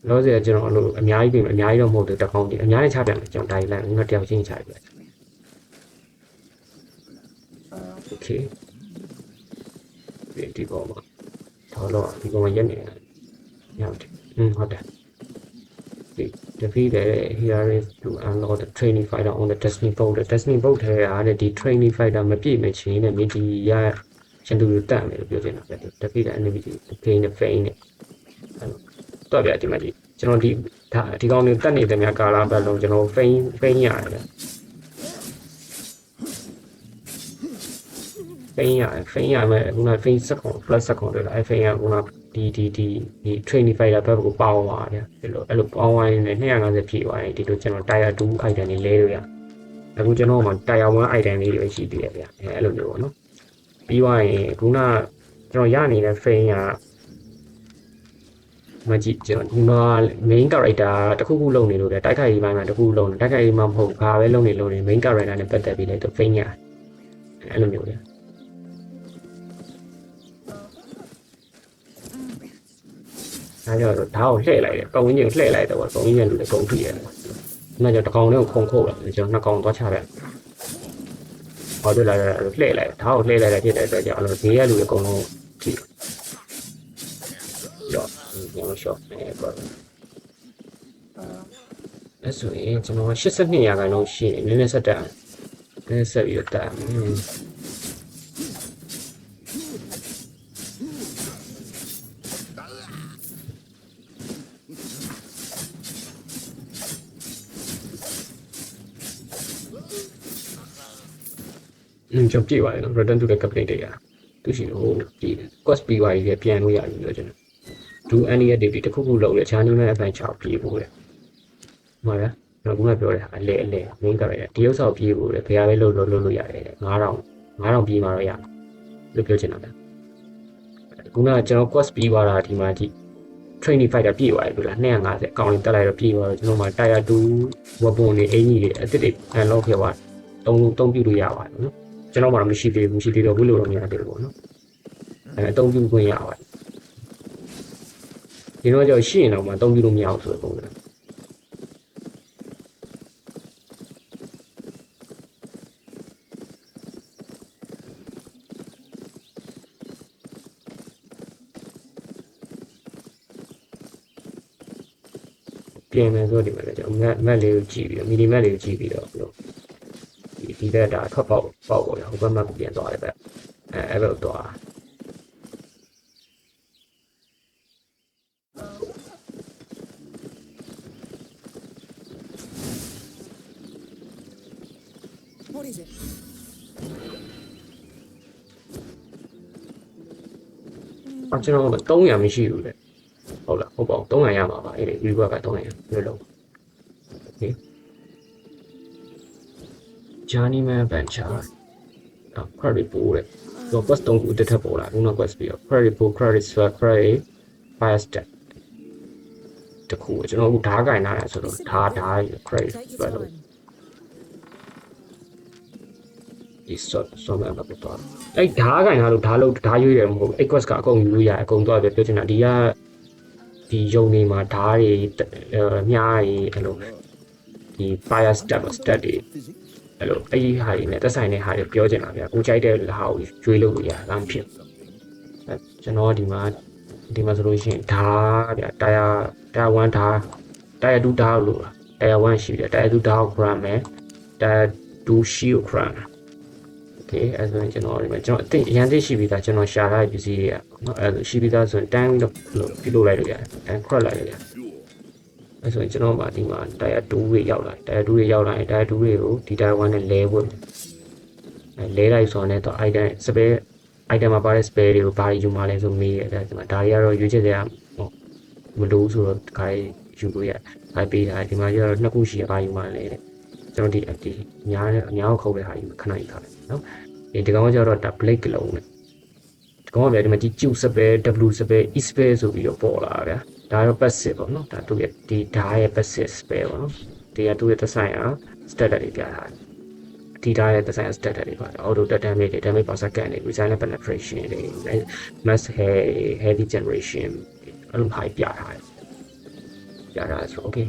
လောဆယ်ကျွန်တော်အဲ့လိုအများကြီးပြင်အများကြီးတော့မဟုတ်ဘူးတကောင်းဒီအများကြီးချပြန်တယ်ကျွန်တော်တိုင်းလိုက်ငါတယောက်ချင်းချပြโอเคဒီပေါ်မှာတော့ဒီပေါ်မှာရက်နေရတယ်ဟုတ်တယ်ဒီ defeated here is to unlock the training fighter on the destiny boat the destiny boat ထဲကတဲ့ဒီ training fighter မပြည့်မချင်းနဲ့မြစ်ကြီးရရန်သူတွေတက်မယ်လို့ပြောချင်တာပဲ defeated enemy gain the fame နဲ့တော့ဗျာဒီမှာကျွန်တော်ဒီကောင်တွေတက်နေတဲ့များကာလာဘက်လုံးကျွန်တော်ဖိန်းရတယ်ဖိန်းရမယ်ခုနဖိန်းစက်ကွန် plus စက်ကွန်တွေလားဖိန်းရခုနဒီ training fighter ဘက်ကိုပေါင်းသွားတယ်ဒီလိုအဲ့လိုပေါင်းသွားရင်250ဖြည့်သွားရင်ဒီလိုကျွန်တော် tier 2 item တွေလဲလို့ရအခုကျွန်တော်မှာ tier 1 item လေးတွေရှိသေးတယ်ဗျာအဲ့လိုမျိုးပေါ့နော်ပြီးသွားရင်ခုနကျွန်တော်ရနေတဲ့ဖိန်းကမကြည့်ကျွန်တော်ဒီမှာ main character တခုခုလုပ်နေလို့လေတိုက်ခိုက်ရေးပိုင်းမှာတခုခုလုပ်နေတိုက်ခိုက်ရေးမှာမဟုတ်ဘာပဲလုပ်နေလို့ main character နဲ့ပတ်သက်ပြီးလည်းသူ ဖိန်းရအဲ့လိုမျိုးလေအဲ့တော့ဓာတ်ကိုလှည့်လိုက်တယ်ပုံရင်းကိုလှည့်လိုက်တော့ပုံရင်းလူလည်းကုန်ပြီရတယ်နောက်ကျတကောင်လေးကိုခုံခုတ်လိုက်ကျွန်တော်နှစ်ကောင်သွားချလိုက်ဟောတွေ့လာတယ်လှည့်လိုက်ဓာတ်ကိုလှည့်လိုက်တဲ့ဖြစ်တဲ့အတွက်ကြောင့်အဲ့လိုဈေးရလူလည်းအကုန်လုံးကြည့်ရောကျွန်တော်ရှော့နေပါအဲ့ဆိုရင်ကျွန်တော်82ရာခိုင်နှုန်းရှိနေနည်းနည်းဆက်တက်နည်းဆက်ပြီးတက် ကျွန်တော်ပြေးပါတယ်နော် return to the capital တွေကသူရှိဟိုဒီ quest ပြီးသွားပြီပြန်လို့ရပြီပြောချင်တယ် do any activity တစ်ခုခုလုပ်လဲ journeyman adventure ပြေးဖို့လေမှန်လားကျွန်တော်ကပြောတယ်အလဲ main character ဒီဥစ္စာကိုပြေးဖို့လေဘယ်ဟာပဲလုပ်လို့ရတယ်9000ပြေးမှာတော့ရလို့ပြောချင်တာဗျခုနကကျွန်တော် quest ပြီးသွားတာဒီမှာကြည့် training fighter ပြေးသွားပြီလား250အကောင့်လေးတက်လိုက်တော့ပြေးသွားတော့ကျွန်တော်မှာ tier 2 weapon တွေအင်ကြီးတွေအစ်စ်တွေ unlock ခဲ့သွားသုံးပြုလို့ရပါတယ်နော်ကျွန်တော်မှတော့မရှိသေးတော့ဘူးလို့တော့မရသေးဘူးပေါ့နော်အသုံးပြုခွင့်ရပါတယ်ဒီတော့ကြောင့်ရှိရင်တော့မှအသုံးပြုလို့မရဘူးဆိုတဲ့ပုံစံပြင်မယ်ဆိုဒီမှာလည်းကျွန်တော်မက်လေးကိုကြည့်ပြီးတော့မီဒီမက်လေးကိုကြည့်ပြီးတော့ဒီဘက်ဒါထွက်ပေါက်ပေါ့ဟိုဘက်မှာပြန်သွားတယ်ဗျအဲ့ဘက်သွား What is it? ကျွန်တော်300မရှိဘူးလေဟုတ်လားဟုတ်ပါဘူး300ရမှာပါအဲ့ဒီ reward က300လွတ်လို့ okay journeyman adventure credit pool လေတော့ quest 3ခုတက်ထပ်ပေါ်လာခုန quest ပြီးတော့ credit pool credit swap credit fire step တခုကျွန်တော်အခုဓာတ်ကင်လာတာဆိုတော့ဓာတ် credit Take your swap လို့ time. ဒီ swap မှာပတ်သွားအဲ့ဓာတ်ကင်လာလို့ဓာတ်ရွေးတယ်မဟုတ်ဘူး quest ကအကုန်ယူရအကုန်သွားပြပြောချင်တာဒီယုံနေမှာဓာတ်တွေမြားတွေအဲ့လိုဒီ fire step တွေအဲ့လိုအဲ့ဒီဟာတွေနဲ့သက်ဆိုင်တဲ့ဟာတွေပြောချင်တာဗျာကိုကြိုက်တဲ့ဟာကိုကျွေးလို့ရတာမဖြစ်ကျွန်တော်ဒီမှာဆိုလို့ရှိရင်ဓာတ်ဗျာတရား1ဓာတ်တရား2ဓာတ်လို့တရား1ရှိတယ်တရား2ဓာတ်ကို gram မယ်တရား2ရှိကို gram okay အဲ့ဒါကျွန်တော်ဒီမှာကျွန်တော်အသိအရင်သိရှိပြီးသားကျွန်တော်ရှာထားတဲ့ပစ္စည်းတွေကနော်အဲ့ဒါရှိပြီးသားဆိုရင်တန်းပြီးတော့ပြုလုပ်လိုက်လို့ရတယ်တန်း crop လိုက်လို့ရတယ်အဲ့ဆိုရင်ကျွန်တော်မှာဒီမှာတရား2တွေရောက်လာတရား2တွေရောက်လာရင်တရား2တွေကိုဒီတရား1နဲ့လဲဖို့လဲလိုက်ဆိုတော့ item spare item မှာပါတဲ့ spare တွေကိုဘာယူမှလဲဆိုမေးရတယ်ဒီမှာဒါတွေကတော့ရွေးချယ်စရာမလိုဆိုတော့ခါယူလို့ရခိုင်းပေးတာဒီမှာကျတော့နှစ်ခုရှိရဘာယူမှလဲတဲ့ကျွန်တော်ဒီညာကိုခုတ်တဲ့ဟာယူခဏယူထားတယ်နော်ဒီကောင်ကကျတော့ဒါ blade ကလုံးနဲ့ဒီကောင်ကဗျာဒီမှာကျူ spare w spare e spare ဆိုပြီးတော့ပေါ်လာဗျာဒါတော့ passive ပေါ့နော်ဒါသူ့ရဲ့ဒီဓာတ်ရဲ့ passive spare ပေါ့နော်ဒီကသူ့ရဲ့သက်ဆိုင်ရာ status တွေပြထားတယ်ဒီဓာတ်ရဲ့သက်ဆိုင်ရာ status တွေပါ auto damage တွေ damage per second တွေ resistance penetration တွေ mass heavy generation အဲ့လိုဟာပြထားတယ်ပြထားဆို okay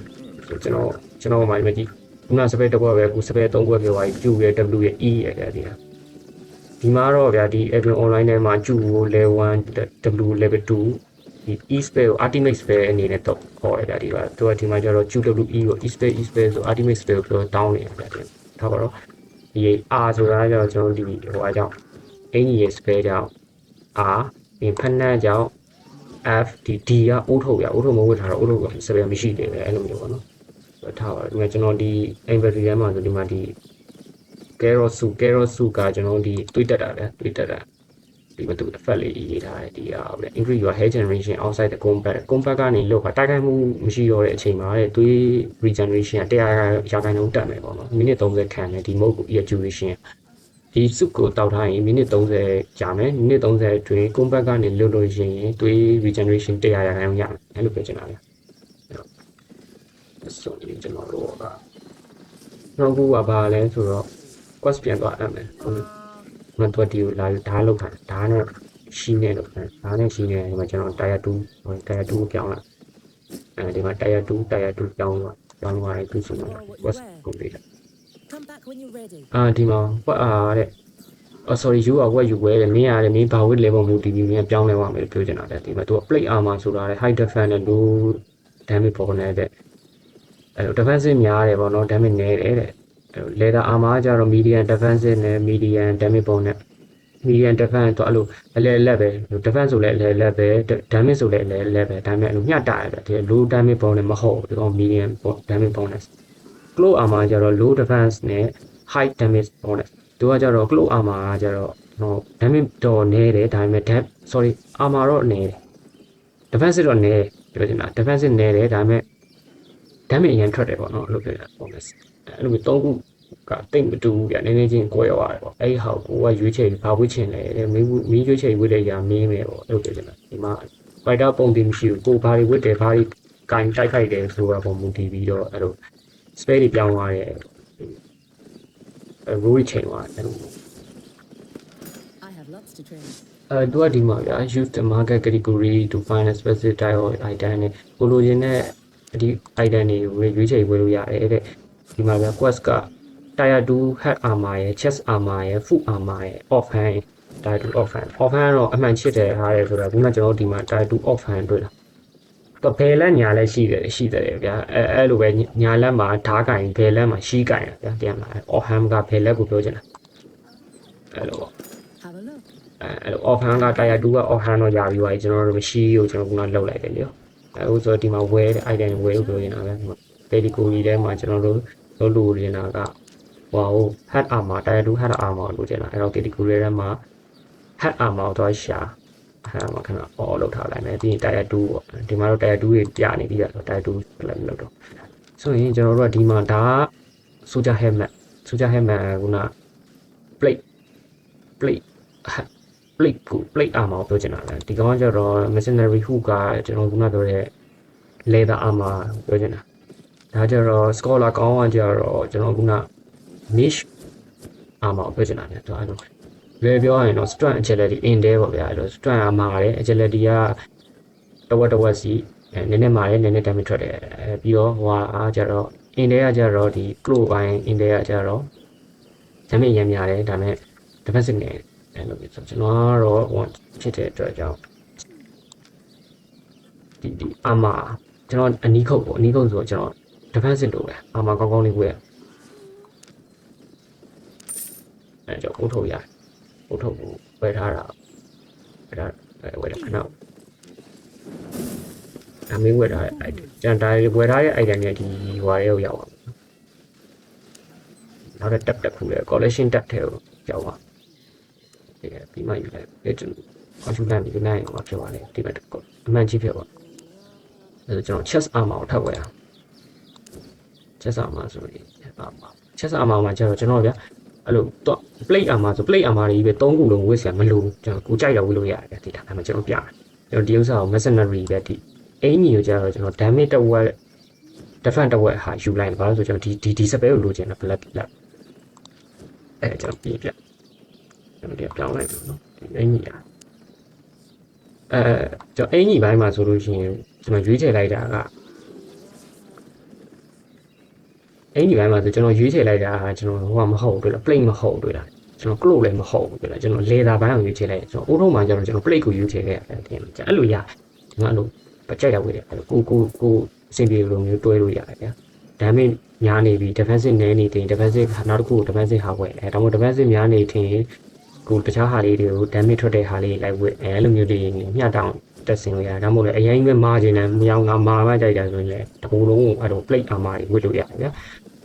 ကျွန်တော်မှဒီခုန spare တစ်ခွက်ပဲခု spare 3ခွက်ပြောပါပြီကျူရဲ့ w ရဲ့ e ရဲ့ဒီမှာတော့ဗျာဒီ Adrian online ထဲမှာကျူကို level 1 w level 2ဒီ e spare ကို ultimate spare အနေနဲ့တော့ခေါ်ရတာဒီပါသူကဒီမှာကျတော့ qwe ကို e spare ဆို ultimate spare ကိုတောင်းနေတယ်ဗျာဒါပါတော့ဒီ r ဆိုတာကျတော့ကျွန်တော်ဒီဟိုအားကြောင့်အင်ကြီးရဲ့ spare ကြောင့် r ဒီဖက်နှက်ကြောင့် f ဒီ d ကအိုးထုတ်မဝတ်ထားတော့အိုးထုတ်က spare မရှိသေးပဲအဲ့လိုမျိုးပေါ့နော်ထားပါဒီမှာကျွန်တော်ဒီ inventory ထဲမှာဆိုဒီမှာဒီ carrot soup ကကျွန်တော်ဒီတွေးတက်တာဒီမှာသူ effect လေးရေးထားတယ်ဒီဟာပဲ increase your hair generation outside the combat ကနေလို့ပါတိုက်ခိုက်မှုမရှိတော့တဲ့အချိန်မှာတဲ့တွေး regeneration 100ရာခိုင်နှုန်းတက်မယ်ပေါ့နော်မိနစ်30ခံတယ်ဒီ mode ကို evacuation ဒီ soup ကိုတောက်ထားရင်မိနစ်30ကြာမယ်မိနစ်30အတွင်း combat ကနေလွတ်လို့ရှိရင်တွေး regeneration 100ရာခိုင်နှုန်းရမယ်အဲ့လိုပြောချင်တာဗျဆိုရင်ကျွန်တော်တို့ကနောက်ခုကဘာလဲဆိုတော့ quest ပြန်သွားအမယ်မတော်တီကိုလာဓာတ်လောက်တာဓာတ်နဲ့ရှိနေတော့ဓာတ်နဲ့ရှိနေဒီမှာကျွန်တော် tier 2ကိုပြောင်းလာဒီမှာ tier 2ပြောင်းသွားတယ်သူဆိုတော့ quest ကိုပေးတာ Come back when you're ready. ဒီမှာတဲ့ sorry you are what you wear တဲ့မင်းရတယ်မင်းဘာဝတ် level မူတည်ပြီးမင်းပြောင်းလဲသွားမယ်လို့ပြောချင်တာတဲ့ဒီမှာသူက plate armor ဆိုတာတဲ့ high defense နဲ့ low damage ပေါ်နေတဲ့အဲ့လို defensive များတယ်ပေါ့နော် damage နည်းတယ်တဲ့leather armor ကျတော့ medium defensive နဲ့ medium damage ပုံနဲ့ medium defense တော့အဲ့လိုလက်ပဲ defense ဆိုလည်းလက်ပဲ damage ဆိုလည်းလက်ပဲဒါပေမဲ့အဲ့လိုမျှတာရတယ်ဒီ low damage ပုံနဲ့မဟုတ်ဒီကောင် medium damage ပုံနဲ့ close armor ကျတော့ low defense နဲ့ high damage ပုံနဲ့ သူကကြတော့ close armor ကကြတော့damage တော့နည်းတယ်ဒါပေမဲ့ sorry armor တော့နည်းတယ် defensive တော့နည်းပြောချင်တာ defensive နည်းတယ်ဒါပေမဲ့ damage အရင်ထွက်တယ်ပေါ့နော်အဲ့လိုပြောတာပေါ့မယ်အဲ့လို3ခုကတိတ်မတူဘူးဗျနည်းနည်းချင်းကိုယ်ရောက်ရတယ်ပေါ့အဲ့ဟာကိုကရွေးချယ်ဘာဝစ်ချင်လဲမင်းရွေးချယ်ဝစ်တဲ့ຢာမင်းပဲပေါ့အဲ့လိုပြောချင်တာဒီမှာ fighter ပုံတင်မရှိဘူးကိုဘာတွေဝစ်တယ်ဘာတွေကင်တိုက်ခိုက်တယ်ဆိုတာပုံမူတည်ပြီးတော့အဲ့လို space တွေပြောင်းသွားတယ် rule ချိန်သွားတယ်အဲ့လို I have lots to train. သူကဒီမှာဗျာ use the market category to find a specific type of item နဲ့ကိုလိုချင်တဲ့ဒီ item တွေကိုရွေးချယ်ဝယ်လို့ရတယ်တဲ့ဒီမှာဗျာ quest က tier 2 head armor ရယ် chest armor ရယ် full armor ရယ် offhand tier 2 offhand တော့အမှန်ချစ်တယ်ဟာရယ်ဆိုတာခုနကျွန်တော်ဒီမှာ tier 2 offhand တွေ့တာတော့ဘယ်လက်ညာလက်ရှိတယ်ဗျာအဲ့လိုပဲညာလက်မှာဓားကင်ဘယ်လက်မှာရှီးကင်ဗျာပြန်လာ offhand ကဘယ်လက်ကိုပြောချင်တာအဲ့လိုပေါ့ Have a look. အဲ့လို offhand က tier 2 က offhand တော့ရပြီးသွားပြီကျွန်တော်တို့မရှိကိုကျွန်တော်ကလောက်လိုက်တယ်လေအဲ့ဟိုဆိုဒီမှာ wear တဲ့ item ဝယ်လို့ပြောနေတာပဲဒီမှာ category ထဲမှာကျွန်တော်တို့လုပ်လို့နေတာကဟို head armor tier 2 head armor လို့ကျင်တာအဲ့တော့ category ထဲမှာ head armor တော့ရှာအဲ့မှာခဏ all လောက်ထားလိုက်မယ်ပြီးရင် tier 2ပေါ့ဒီမှာတော့ tier 2တွေပြနေပြီဆိုတော့ tier 2လည်းမလုပ်တော့ဆိုရင်ကျွန်တော်တို့ကဒီမှာဒါ soldier helmet ခုန plate plate armor ပြောချင်တာလေဒီကောင်ကကျတော့ mercenary hook ကကျွန်တော်ခုနပြောတဲ့ leather armor ပြောချင်တာဒါကျတော့ scholar ကောင်းကကျတော့ကျွန်တော်ခုန niche armor ပြောချင်တာလေတော့အဲ့လိုလွယ်ပြောရရင်တော့ strength agility in တဲပေါ့ဗျာအဲ့လို strength ကမာတယ် agility ကတဝက်စီနည်းနည်းမာတယ်နည်းနည်း damage ထွက်တယ်ပြီးတော့ဟိုအားကျတော့ in တဲကကျတော့ဒီ claw ပိုင်း in တဲကကျတော့ damage ရမ်းများတယ်ဒါပေမဲ့ defensive နဲ့အဲ့လိုမျိုးဆိုကျွန်တော်ကတော့ဟိုဖြစ်တဲ့အတွက်ကြောင့်ဒီ armor ကျွန်တော်အနီးခုတ်ဆိုတော့ကျွန်တော် defensive လို့ပဲ armor ကောင်းကောင်းလေးဝယ်အဲ့ကြောင့်ပို့ထုတ်ရတယ်ပို့ထုတ်ကိုဝယ်ထားတာဝယ်တယ်ခဏအမင်းဝယ်ထားတဲ့ item ကျန်တာဝယ်ထားတဲ့ item တွေဒီဟွာရောက်အောင်နောက်တစ်တက်ခုလေ collection တက်ထဲကိုရောက်ပါပြီးမှယူလိုက်အဲ့ကျွန်တော်ယူလိုက်ပြီးနိုင်အောင်ဖြစ်သွားတယ်ဒီဘက်အမှန်ကြီးဖြစ်သွားအဲ့တော့ကျွန်တော် chest armor ကိုထပ်ဝယ်အောင် chest armor ဆိုရင် chest armor မှာကျတော့ကျွန်တော်ဗျအဲ့လိုတော့ plate armor ဆို plate armor တွေပဲ3ခုလုံးဝယ်စရာမလိုဘူးကျွန်တော်ကိုကြိုက်တော့ဝယ်လို့ရတယ်ဒီဒါမှကျွန်တော်ပြမယ်ကျွန်တော်ဒီဥစ္စာကို mercenary ပဲဒီအင်ကြီးကိုကျတော့ကျွန်တော် damage တစ်ဝက် defense တစ်ဝက်ဟာယူလိုက်ဘာလို့ဆိုကျွန်တော်ဒီ spell ကိုလိုချင်တာ black အဲ့ကျွန်တော်ပြကျွန်တော်ပြောင်းလိုက်တယ်နော်အင်ကြီးကျွန်တော်အင်ကြီးဘိုင်းမှာဆိုလို့ရှိရင်ကျွန်တော်ရွေးချယ်လိုက်တာကအင်ကြီးဘိုင်းမှာဆိုကျွန်တော်ရွေးချယ်လိုက်တာကျွန်တော်ဟိုမဟုတ်တွေ့လား plate မဟုတ်တွေ့လားကျွန်တော် close လည်းမဟုတ်တွေ့လားကျွန်တော် leather ဘိုင်းကိုရွေးချယ်လိုက်ကျွန်တော်အိုးထုံးမှာကျတော့ကျွန်တော် plate ကိုရွေးချယ်ခဲ့ရတယ်တင်အဲ့လိုရဒီမှာအဲ့လိုပကြိုက်တာဝေးတယ်အဲ့လိုကိုအဆင်ပြေလိုမျိုးတွဲလို့ရတယ်ဗျာ damage များနေပြီ defensive နည်းနေတယ် defensive နောက်တစ်ခု defensive ဟာဝယ်ဒါမှမဟုတ် defensive များနေထင်ကိုတခြားဟာလေးတွေကို damage ထွက်တဲ့ဟာလေးလိုက်ဝယ်အဲ့လိုမျိုးတွေမျှတောင်တက်ဆင်လို့ရတယ်ဒါမှမဟုတ်လည်းအရင်ကမာခြင်းနဲ့မယောင်ငါမာမှကြိုက်တာဆိုရင်လည်းတကူလုံးကိုအဲ့လို plate armor တွေဝယ်လို့ရတယ်ဗျာ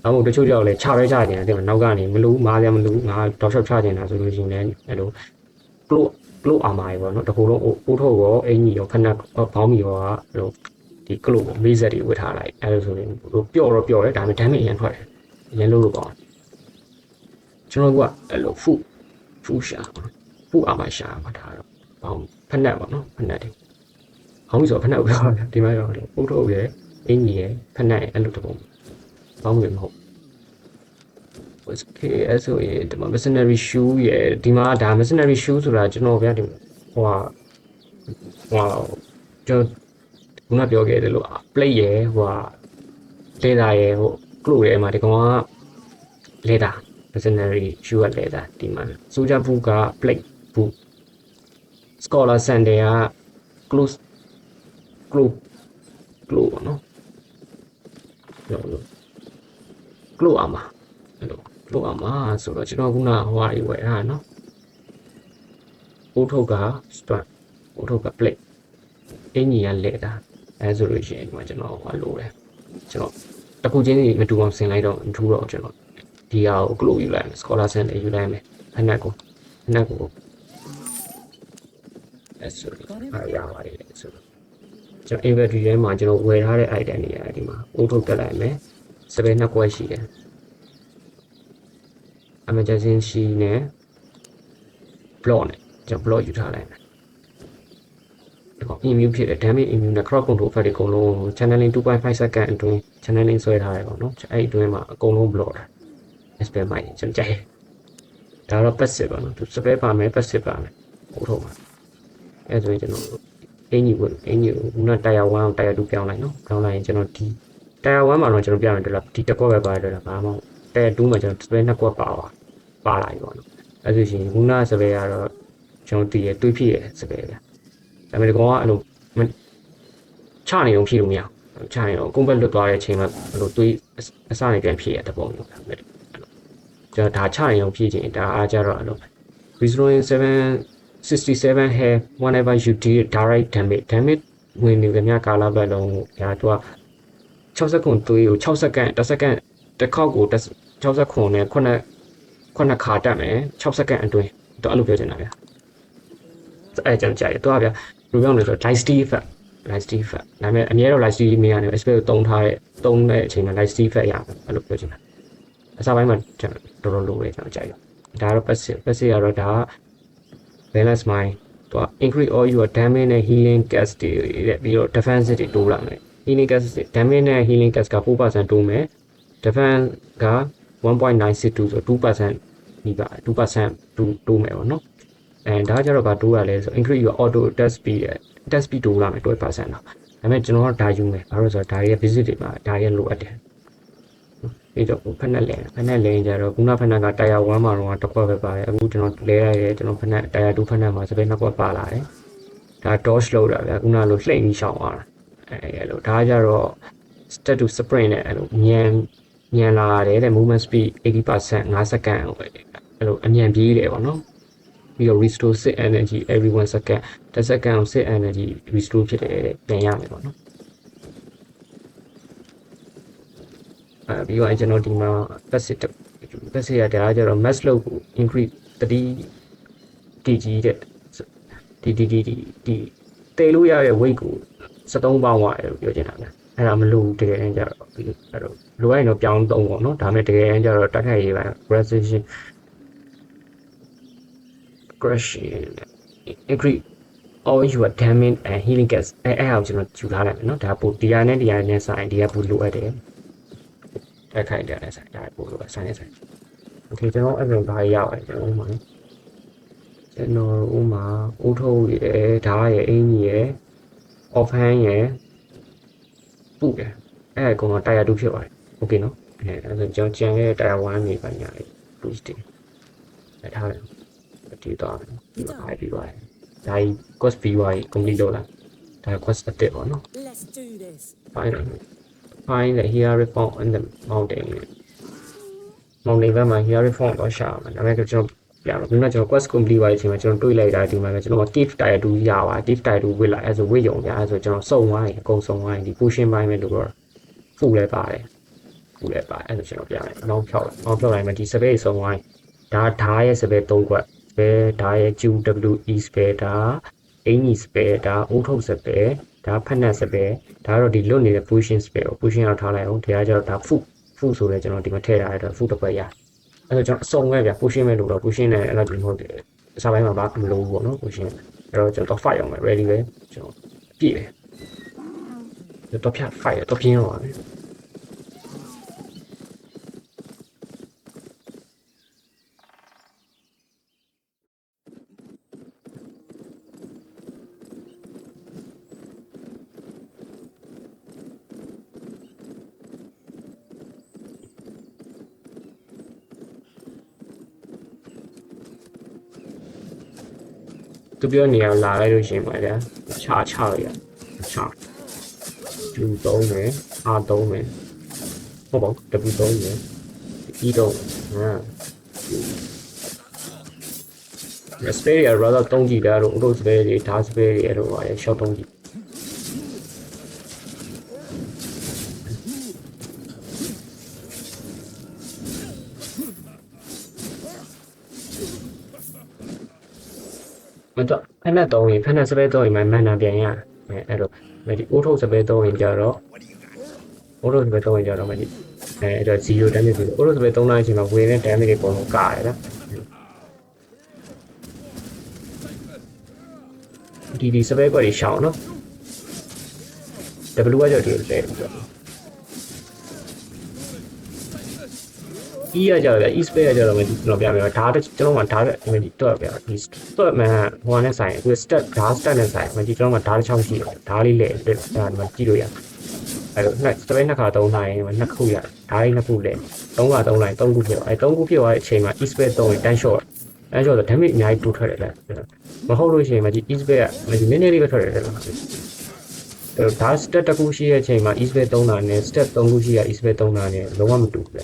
ဒါမှမဟုတ်တချို့ကြောက်လဲခြားခြင်းတယ်တဲ့နောက်ကနေမလို့မာရမလို့ငါတော့ရှော့ချခြင်းတာဆိုလို့ရှိရင်လည်းအဲ့လို close armor တွေပေါ့နော်တကူလုံးအိုးထုတ်ရောအင်ကြီးရောခဏဘောင်းမီရောအဲ့လိုဒီ close မေးဆက်တွေဝတ်ထားလိုက်အဲ့လိုဆိုရင်ပျော့တော့ပျော့တယ်ဒါပေမဲ့ damage အရင်ထွက်တယ်အရင်လို့ပေါ့ကျွန်တော်ကအဲ့လိုဖူရှာအာမရှာမှာထားတော့ဘောင်းဖက်နက်ပေါ့နော်ဖက်နက်တွေဟောင်းဆိုဖက်နက်ပြောတယ်ဒီမှာတော့ပုတ်ထုတ်ရယ်အင်းကြီးရယ်ဖက်နက်ရယ်အဲ့လိုတပုံဘောင်းတွေမဟုတ် okay အဲ့ဆိုရင်ဒီမှာ mercenary shoe ရယ်ဒီမှာဒါ mercenary shoe ဆိုတာကျွန်တော်ဗျာဒီဟိုကျွန်တော်ခုနပြောခဲ့တယ်လို့ plate ရယ်ဟိုleather ရယ်ဟို close ရယ်မှာဒီကောင်က leather mercenary shoe က leather ဒီမှာ soldier boot က plate boot scholar sandal က close ပေါ့နော်လို့ close armor အဲ့လို close armor ဆိုတော့ကျွန်တော်ခုနဟိုဟာတွေဝယ်ထားနော်အိုးထုတ်က strap အိုးထုတ်က plate အင်ကြီးက leather အဲဆိုလို့ရှိရင်ဒီမှာကျွန်တော်ဟိုလိုတယ်ကျွန်တော်တခုချင်းစီမတူအောင်ဆင်လိုက်တော့မထူးတော့ကျွန်တော်ဒီ ဒီဟာကို glow ယူလိုက်မယ် scholar cent ယူလိုက်မယ်ဖက်နက်ကိုအဲ့ဆိုတော့ရပါတယ်ဆိုတော့ကျွန်တော် inventory ထဲမှာကျွန်တော်ဝယ်ထားတဲ့ item တွေရတယ်ဒီမှာအိုးထုတ်တက်လိုက်မယ်စပယ်နှစ်ကွက်ရှိတယ် emergency နဲ့ block နဲ့ကျွန်တော် block ယူထားလိုက်မယ်ဒီကောင် immune ဖြစ်တယ် damage immune နဲ့ crowd control effect တွေအကုန်လုံး channeling 2.5 second အတွင်း channeling ဆွဲထားတယ်ပေါ့နော်အဲ့ဒီအတွင်းမှာအကုန်လုံး block တာ spell မိုက်ကျွန်တော်ကြိုက်ဒါတော့ passive ပါနော်သူ spell ပါမယ် passive ပါမယ်ဟိုထုတ်မှာအဲ့ဆိုရင်ကျွန်တော်အင်ကြီးကိုခုန tier 1 tier 2ပြောင်းလိုက်နော်ပြောင်းလိုက်ရင်ကျွန်တော်ဒီ tier 1မှာတော့ကျွန်တော်ပြောင်းရင်ဒီလောက်ဒီတစ်ကွက်ပဲပါတယ်တော့ဘာမှ tier 2မှာကျွန်တော် spell နှစ်ကွက်ပါလာပြီပေါ့နော်အဲ့ဆိုရင်ခုန spell ကတော့ကျွန်တော်တည်ရတွေးဖြစ်ရ spell ပဲဒါပေမဲ့ဒီကောင်ကအဲ့လိုချနေအောင်ဖြည့်လို့မရဘူးချနေတော့ကွန်ဘတ်လွတ်သွားတဲ့အချိန်မှာအဲ့လိုတွေးအစနေပြန်ဖြည့်ရတဲ့ပုံမျိုးပဲကျွန်တော်ဒါချနေအောင်ဖြည့်ခြင်းဒါအားကြတော့အဲ့လို restoring 767 hair whenever you deal direct damage ဝင်နေကြမြကာလပတ်လုံးညာသူက6စက္ကွန်သွေးကို6စက္ကန့်1စက္ကန့်တစ်ခေါက်ကို6စက္ကွန်နဲ့9ခါတက်မယ်6စက္ကန့်အတွင်းသူအဲ့လိုပြောချင်တာဗျာအဲ့ကျွန်တော်ကြိုက်တယ်သူကဗျာဘယ်လိုပြောလဲဆိုတော့ lightstick effect ဒါပေမဲ့အများတော့ lightstick မရနိုင်ဘူး spell ကိုသုံးတဲ့အချိန်မှာ lightstick effect ရမယ်အဲ့လိုပြောချင်တာအစားပိုင်းမှာကျွန်တော်တော်လိုပဲကျွန်တော်ကြိုက်တယ်ဒါကတော့ passive ကတော့ဒါက balance mind သူက increase all your damage နဲ့ healing cast တွေပြီးတော့ defense တွေတိုးလာမယ် healing cast damage နဲ့ healing cast က 4% တိုးမယ် defense က 1.962 ဆို2%ဒီပါ2%တိုးမယ်ပေါ့နော်အဲဒါကြတော့ဗာတိုးရလဲဆို increase your auto attack speed တိုးလာမယ် 12% တော့ဒါပေမဲ့ကျွန်တော်ကဒါယူမယ်ဘာလို့ဆိုတော့ဒါရဲ့ visit တွေမှာဒါရဲ့လိုအပ်တယ်ပြီးတော့ဖက်နက်လဲကြတော့ခုနဖက်နက်ကတာယာ1မှာတော့တစ်ခွက်ပဲပါတယ်အခုကျွန်တော်လဲရတယ်ကျွန်တော်ဖက်နက်တာယာ2ဖက်နက်မှာစပယ်နှစ်ခွက်ပါလာတယ်ဒါ dodge လောက်တာဗျာခုနလိုလှိမ့်ပြီးရှောင်သွားတာအဲ့လိုဒါကြတော့ step to sprint နဲ့အဲ့လိုမြန်လာတယ်တဲ့ movement speed 80% 5စက္ကန့်အဲ့လိုအမြန်ပြေးတယ်ပေါ့နော်ပြီးတော့ restore sit energy every 1 second 10 second ကို sit energy restore ဖြစ်တယ်ပြန်ရမယ်ပေါ့နော်ပြီးတော့ကျွန်တော်ဒီမှာ passive ရတာကြတော့ max load ကို increase 3 kg တဲ့ဒီတေလို့ရတဲ့ weight ကို73ပေါင်းသွားတယ်လို့ပြောချင်တာဗျအဲ့ဒါမလို့တကယ်တမ်းကျတော့အဲ့တော့လိုရရင်တော့ပြောင်းသုံးပေါ့နော်ဒါပေမဲ့တကယ်တမ်းကျတော့တက်ခိုက်ရေးပါ precision increase all your damage and healing gas အဲ့ဟာကိုကျွန်တော်ယူထားလိုက်မယ်နော်ဒါပိုဒီယာနဲ့ဆိုင်ဒီယာပိုလိုအပ်တယ်တက်ခိုက်တယ်ဆိုင်ဒါပိုလိုဆိုင်နဲ့ဆိုင်โอเคကျွန်တော်အဲ့လိုဘာရအောင်ကျွန်တော်ဥမာအိုးထုတ်ရယ်ဓာတ်ရယ်အင်းကြီးရယ် off hand ရယ်ပုတ်ရယ်အဲ့အကုန်လုံးတာယာ2ဖြစ်ပါတယ်โอเคနော်အဲ့ဒါကျွန်တော်ကြံခဲ့တာယာ1နေပါညာလေး boost တယ်ထားတယ်ဒီတော့ဒီမှာအားပြီးပါတယ်ဒါ cost BY complete လုပ်လိုက်ဒါ cost အတက်ပေါ့နော် Let's do this. find the here found in the mountain ဘက်မှာ here found တော့ရှာမှာဒါပေမဲ့ကျွန်တော်ပြတော့ဒီမှာကျွန်တော် quest complete ပါတဲ့အချိန်မှာကျွန်တော်တွေးလိုက်တာဒီမှာကျွန်တော် cave tire 2ရပါ cave tire 2ဝစ်လိုက်အဲဆိုဝစ်ရုံပြအဲဆိုကျွန်တော်စုံသွားရင်အကုန်စုံသွားရင်ဒီ pushing ပိုင်းပဲလို့တော့ဖူလဲပါတယ်အဲဆိုကျွန်တော်ပြမယ်အနောက်ဖြောက်လိုက်မယ်ဒီ space စုံသွားရင်ဓာရဲ့ space 3ခွက်ဒါရဲ့ QWE spare ဒါအင်ကြီး spare ဒါအိုးထုတ် spare ဒါဖက်နက် spare ဒါကတော့ဒီလွတ်နေတဲ့ pushing spare ကို pushing အောင်ထားလိုက်အောင်တရားကြတော့ဒါ food ဆိုလဲကျွန်တော်ဒီမှာထည့်ထားရတော့ food တစ်ခွက်ရအဲ့တော့ကျွန်တော်အစုံပဲဗျ pushing မဲ့လို့တော့ pushing နဲ့အဲ့လိုဒီမဟုတ်တယ်အစားပိုင်းမှာဘာမလို့ဘူးပေါ့နော် pushing အဲ့တော့ကျွန်တော် fight အောင်မယ် ready ပဲကျွန်တော်ပြည့်တယ်တော့ဖြတ် fight တော့ပြင်းတော့ပါပဲသူပြောနေရလာလိုက်လို့ရှိရင်ပါဗျာချရတူ3မယ်အား3မယ်ဟုတ်ပါဘူး W3 မယ် E တော့spare ရ rather 3ကြည့်တာတော့ auto spare တွေဓာတ် spare တွေအဲ့လိုပါလေ short 3ကြည့် တော့ဖက်နဲ့3ရင်ဖက်နဲ့စပယ်3ရင်မှမန်နာပြန်ရအဲ့လိုမဒီအိုးထုတ်စပယ်3ရင်ကြတော့အိုးထုတ်စပယ်3ရင်ကြတော့မဒီအဲ့တော့0 damage ပြီးအိုးထုတ်စပယ်3လိုက်အချိန်မှာဝင်တဲ့ damage တွေပုံလုံးကားရတယ်နော်ဒီစပယ်ကွက်တွေရှောင်းနော် W ကကြောက်တယ်လေE ရကြတယ် E space ရကြတော့မဒီကျွန်တော်ပြမယ်ဒါကျွန်တော်မှဒါပဲမဒီတော့ပြဒီတော့မှဟိုနဲ့ဆိုင်အခု step ဒါ step နဲ့ဆိုင်မဒီကျွန်တော်မှဒါတစ်ချောင်းရှိတယ်ဒါလေးလေအဲ့ဒါမှကြည့်လို့ရအဲ့တော့နှစ်စပယ်နှစ်ခါ3နိုင်နှစ်ခုရဒါလေးနှစ်ခုလေ3ခါ3နိုင်3ခုဖြစ်အဲ့3ခုဖြစ်သွားတဲ့အချိန်မှာ E space 3ရင် 10 shot 10 shot ဆို damage အများကြီးတိုးထွက်တယ်လေမဟုတ်လို့ရှိရင်မဒီ E space ကမဒီနည်းနည်းလေးပဲထွက်တယ်လေဒါ step တစ်ခုရှိတဲ့အချိန်မှာ E space 3နာနဲ့ step 3ခုရှိရ E space 3နာနဲ့လုံးဝမတူဘူးလေ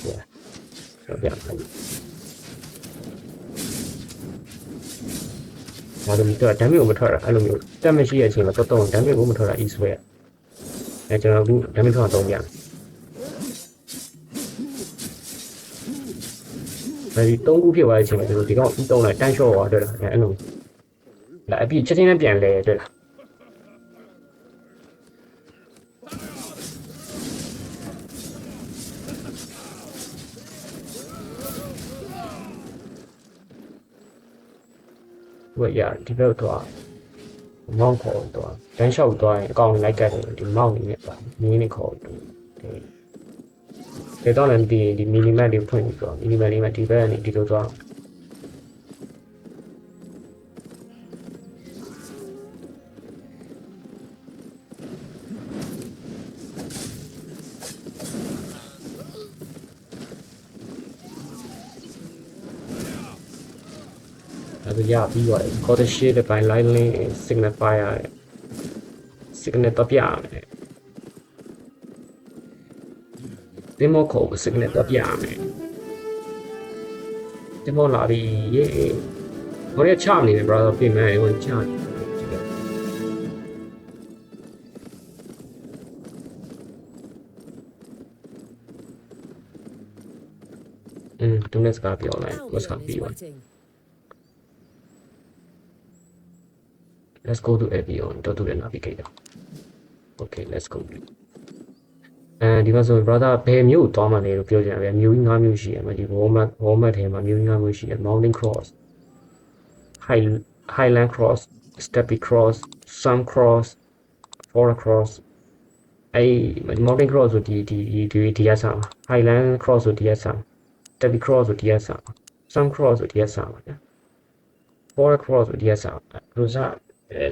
တော့ပြမယ်ဒါတော့ဒီတော့ damage ကိုမထွက်တာအဲ့လိုမျိုးတက်မရှိတဲ့အချိန်မှာတော့ damage ကိုမထွက်တာ E space အဲကျွန်တော်အခု damage ထွက်အောင်သုံးပြမယ်အဲဒီ3ခုဖြစ်သွားတဲ့အချိန်မှာဒီကောင် E3 လိုက်တန်း short သွားတွေ့လားအဲ့လိုလာအပြည့်ချက်ချင်းနဲ့ပြန်လဲတွေ့လားဝယ်ရဒီဘက်တော့မောင်းခေါ်တော့တန်းလျှောက်သွားရင်အကောင်လိုက်ကတ်တယ်ဒီမောင်းနေနဲ့ပါမင်းနေခေါ်တယ်ဒီတော့လည်းဒီမီလီမတ်တွေဖွင့်ပြီးတော့မီလီမတ်လေးမှာဒီဘက်ကနေဒီလိုသွားအဲ့ဒါရပြီးတော့ code shade ပိုင်း lightning signifier signal တော့ပြရမယ်ဒီမောခေါ် signal တော့ပြရမယ်ဒီမောလာပြီးရေဟိုရချနေတယ် brother ပြင်မယ်ဟိုချသူနဲ့စကားပြောလိုက်စကားပြီးသွား Let's go to Avion. Don't do the navigator. Okay, let's go. Andဒီမှာဆို brother ဘယ်မျိုးသွားမှလဲလို့ပြောကြတယ်။မျိုးကြီး၅မျိုးရှိတယ်။ဒီ Walmart ထဲမှာမျိုးကြီး၅မျိုးရှိတယ်။ Mountain Cross, Highland Cross, Steppy Cross, Sun Cross, Forest Cross. အဲ့ Mountain Cross ဆိုဒီရဆောင် Highland Cross ဆိုဒီရဆောင် Steppy Cross ဆိုဒီရဆောင် Sun Cross ဆိုဒီရဆောင်ပါဗျာ။ Forest Cross ဆိုဒီရဆောင်။လို့စား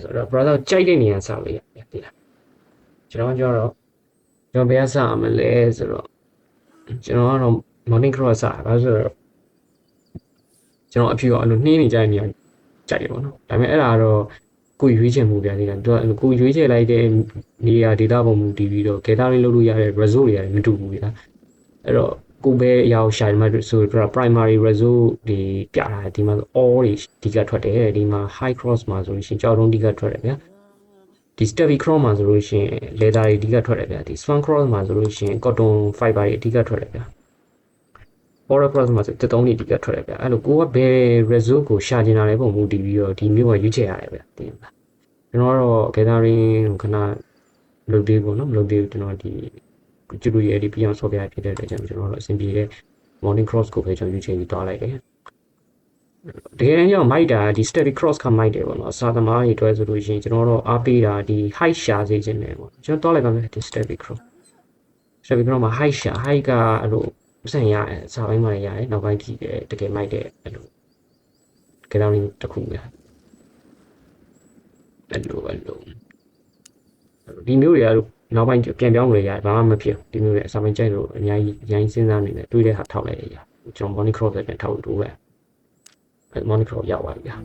ဆိုတော့ brother ကြိုက်တဲ့နေရာဆောက်လိုက်ရပြီလားကျွန်တော်ဘယ်ကဆောက်မလဲဆိုတော့ကျွန်တော်ကတော့ morning cross ဆောက်ပါဆိုတော့ကျွန်တော်အဖြူအဲ့လိုနှင်းနေကြတဲ့နေရာကြိုက်တယ်ပေါ့နော်ဒါပေမဲ့အဲ့ဒါတော့ကိုရွေးချယ်မှုပြန်နေတာသူကကိုရွေးချယ်လိုက်တဲ့နေရာဒေတာပုံမူတည်ပြီးတော့ gathering လုပ်လို့ရတဲ့ result တွေရတယ်မတူဘူးဗျာအဲ့တော့ကိုပဲအရာရှာမှဆိုတော့ primary result တွေပြတာဒီမှာ all တွေဒီကထွက်တယ်ဒီမှာ high cross မှာဆိုလို့ရှိရင်ကြောက်တုံးဒီကထွက်တယ်ဗျာဒီ steady cross မှာဆိုလို့ရှိရင် leather တွေဒီကထွက်တယ်ဗျာဒီ swan cross မှာဆိုလို့ရှိရင် cotton fiber တွေဒီကထွက်တယ်ဗျာ forest cross မှာဆိုတက်တုံးတွေဒီကထွက်တယ်ဗျာအဲ့လိုကိုကဘယ် result ကိုရှာကျင်တာလဲပုံမူတည်ပြီးတော့ဒီမျိုးကရွေးချယ်ရတယ်ဗျာဒီမှာကျွန်တော်ကတော့ gathering ခဏလုပ်သေးပေါ့နော်မလုပ်သေးဘူးကျွန်တော်ဒီကျူလူရဲ့ဒီပြောင်းဆော့ပြဖြစ်တဲ့အတွက်ကျွန်တော်တို့အဆင်ပြေတဲ့ morning cross ကိုပဲကျွန်တော်ရွေးချယ်ပြီးတွားလိုက်တယ်တကယ်တမ်းကျတော့မိုက်တာဒီ steady cross ကမိုက်တယ်ပေါ့နော်စာသမားတွေတွဲဆိုလို့ရှိရင်ကျွန်တော်တို့အားပေးတာဒီ height ရှာစေခြင်းတယ်ပေါ့ကျွန်တော်တွားလိုက်ပါမယ်ဒီ steady cross မှာ height ရှာ height ကအဲ့လိုစံရတယ်စာပိုင်းမှာရတယ်နောက်ပိုင်းကြည့်တယ်တကယ်မိုက်တယ်အဲ့လိုကြောင်တစ်ခုများအဲ့လိုဒီမျိုးတွေကတော့နောက်ပိုင်းပြန်ပြောင်းလို့ရတယ်ဘာမှမဖြစ်ဒီမျိုးတွေအစာပိုင်းကြိုက်လို့အများကြီးစဉ်းစားနေတယ်တွေးတဲ့ဟာထောက်လိုက်ရကျွန်တော် morning cross ပဲပြန်ထောက်လို့ပဲအဲ့ morning cross ရောက်သွားပြီဗျာ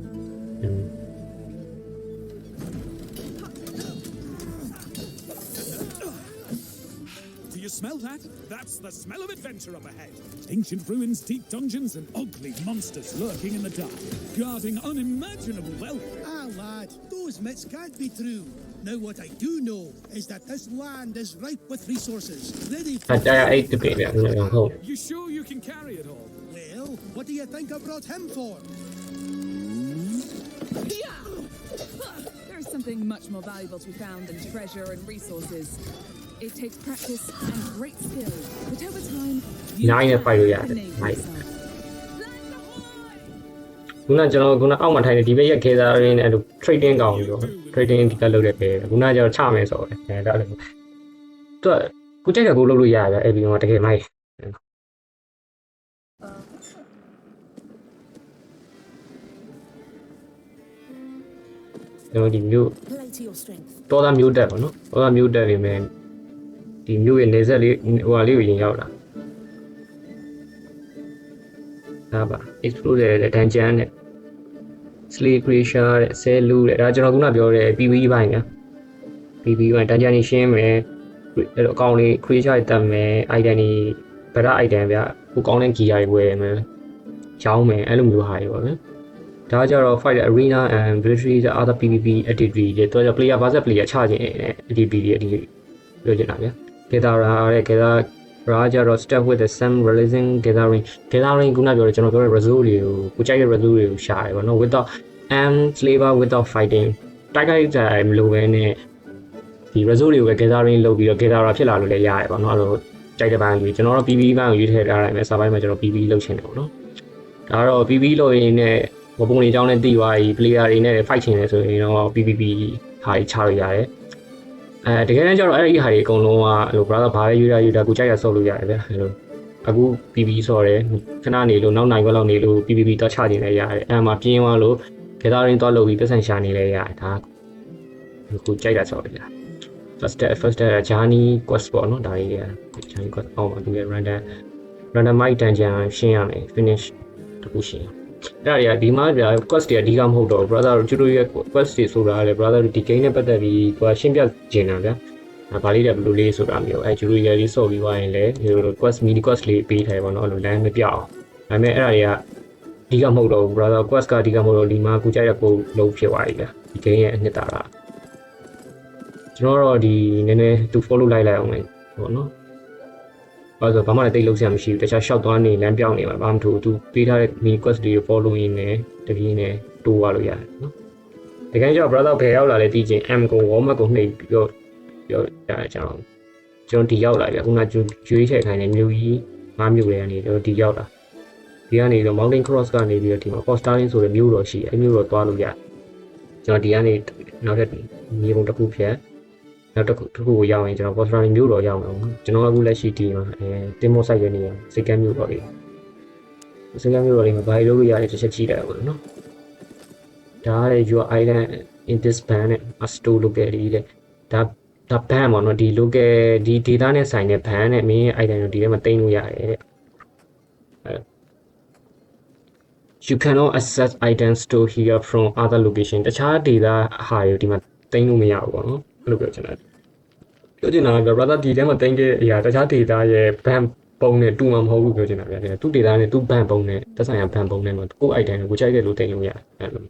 Do you smell that? That's the smell of adventure up ahead. Ancient ruins, deep dungeons, and ugly monsters lurking in the dark, guarding unimaginable wealth. Ah, lad, those myths can't be true. Now, what I do know is that this land is ripe with resources, ready for... You sure you can carry it all? Well, what do you think I brought him for? something much more valuable to be found than treasure and resources. It takes practice and great skill, but over time, you 9နဲ့ fight လို့ရတယ် can enable 9 yourself. ခုနကျွန်တော်အောက်မှာထိုင်နေဒီဘက်ရက်ခေသားရင်းနဲ့အဲ့လို trading ကောင်းပြီးတော့ trading ဒီကလုပ်တဲ့ပဲခုနကျတော့ချမယ်ဆိုတော့အဲဒါလည်းသူကကိုကြိုက်တဲ့ကိုလုပ်လို့ရတယ်အဲ့ဒီကတကယ်မိုက်ကျွန်တော်ဒီမျိုး Play to your strength. တော်သားမျိုးတက်ပါနော်တော်သားမျိုးတက်နေမယ်ဒီမျိုးရဲ့နေဆက်လေးဟိုဟာလေးကိုရင်ရောက်လာဒါပါ explode တဲ့ dungeon နဲ့ slave creature တဲ့ cell loot တဲ့ဒါကျွန်တော်ခုနပြောတဲ့ PvE ဘိုင်းညာ PvE ဘိုင်း dungeon ကြီးရှင်းမယ်အဲ့တော့အကောင်လေး creature တွေတက်မယ် item တွေဗရ item ဗျဟိုကောင်းတဲ့ gear တွေဝယ်မယ်ရောင်းမယ်အဲ့လိုမျိုးဟာတွေပေါ့ဗျဒါကြတော့ fight arena and military the other PvP activity တွေတော့ player versus player ချခြင်းနဲ့ activity တွေအဒီပြောချင်တာဗျ gather တဲ့ gather ရာကြတော့ step with the same releasing gathering ခုနပြောတယ်ကျွန်တော်ပြောတဲ့ result တွေကိုကိုကြိုက်တဲ့ result တွေကိုရှာတယ်ပေါ့နော် without flavor without fighting တိုက်ခိုက်ကြမလို့ပဲနဲ့ဒီ result တွေကိုပဲ gathering လုပ်ပြီးတော့ gatherer ဖြစ်လာလို့လည်းရတယ်ပေါ့နော်အဲ့လိုကြိုက်တဲ့ဘန်းကြီးကျွန်တော်တို့ PvE ဘန်းကိုရွေးထည့်ထားတိုင်းပဲစာပိုင်းမှာကျွန်တော် PvE လုပ်ချင်တယ်ပေါ့နော်ဒါတော့ PvE လုပ်ရင်းနဲ့ပုံတွေအကြောင်းနဲ့တည်သွားပြီ player တွေနဲ့ fight ချင်တယ်ဆိုရင်တော့ PvP ဟာကြီးချလို့ရတယ်တကယ်တမ်းကျတော့အဲ့ဒီဟာတွေအကုန်လုံးကအဲ့လို brother ဘာလဲယူတာကိုကြိုက်ရဆော့လို့ရတယ်ဗျအဲ့လိုအခု PvP ဆော့တယ်ခဏနေလို့နောက်နိုင်ခွက်လောက်နေလို့ PvP တော့ချခြင်းလည်းရတယ်အဲ့မှာပြင်းသွားလို့ gathering တော့လုပ်ပြီးပတ်စံရှာနေလည်းရတယ်ဒါကိုကြိုက်တာဆော့ရတယ် first journey quest ပေါ့နော်ဒါကြီးက journey quest အောက်မှာသူရဲ့ randomize dungeon ရှင်းရမယ် finish တခုရှင်းအဲ့ဒါဒီမှာဗျာ quest တွေအဓိကမဟုတ်တော့ brother တို့တို့ရဲ့ quest တွေဆိုတာလေ brother တို့ဒီ game နဲ့ပတ်သက်ပြီးကိုရှင်းပြကျင်တာဗျာဗာလေးတယ်ဘယ်လိုလေးဆိုတာမျိုးအဲ့တို့ရဲ့လေးစော့ပြီးသွားရင်လေဒီလို quest mini quest လေးပေးထားပါတော့အဲ့လို land မပြောက်အောင်ဒါပေမဲ့အဲ့ဒါတွေကအဓိကမဟုတ်တော့ brother quest ကအဓိကမဟုတ်တော့ဒီမှာကိုကြိုက်တဲ့ကိုလုံးဖြစ်သွားပြီဗျာဒီ game ရဲ့အနှစ်သာရကျွန်တော်တော့ဒီနည်းနည်းသူ follow လိုက်အောင်မယ်ပေါ့နော်ဘာလို့ဘာမှလည်းတိတ်လုံးစရာမရှိဘူးတခြား short သွားနေလမ်းပြောင်းနေမှာဘာမှမထူသူပေးထားတဲ့ mini quest တွေကို follow ရင်းနဲ့တပြေးနဲ့တိုးသွားလို့ရတယ်နော်တကယ်ကြောင့် brother ဘယ်ရောက်လာလဲသိချင်း M ကို warm up ကိုနှိပ်ပြီးတော့ပြောရတယ်ကျွန်တော်ဒီရောက်လာပြီအခုနကျွေးချဲခိုင်းတဲ့မြို့ကြီး5မြို့တွေကနေတော့ဒီရောက်လာဒီကနေတော့ mountain cross ကနေပြီးတော့ဒီမှာ Postalin ဆိုတဲ့မြို့တော်ရှိတယ်အဲမြို့တော်သွားလို့ရတယ်ကျွန်တော်ဒီကနေနောက်ထပ်မြေပုံတစ်ခုဖြတ်နောက်တစ်ခုကိုရောက်ရင်ကျွန်တော် Postalin မြို့တော်ရောက်မှာပေါ့ကျွန်တော်အခုလက်ရှိဒီမှာတင်မောဆိုင်ရနေရစိတ်ကမ်းမြို့တော်လေးစိတ်ကမ်းမြို့တော်လေးမှာဘာလို့ရလဲတစ်ချက်ကြည့်တယ်ပေါ့နော်ဒါက your island in this band နဲ့ store local လေးတဲ့ဒါဘန်ပေါ့နော်ဒီ local ဒီ data နဲ့ဆိုင်တဲ့ဘန်နဲ့မင်းရဲ့ item ကိုဒီထဲမှာတင်လို့ရတယ်တဲ့You cannot access items stored here from other location တခြား data ဟာတွေဒီမှာတင်လို့မရဘူးပေါ့နော်အဲ့လိုပြောချင်တယ်ပြောချင်တာက brother ဒီထဲမှာတင်တဲ့အရာတခြား data ရဲ့ဘန်ပုံနဲ့တူမှာမဟုတ်ဘူးပြောချင်တာဗျာသူ data နဲ့သူဘန်ပုံနဲ့သက်ဆိုင်ရာဘန်ပုံနဲ့တော့ကို item ကိုကြိုက်တဲ့လိုတင်လို့ရတယ်အဲ့လို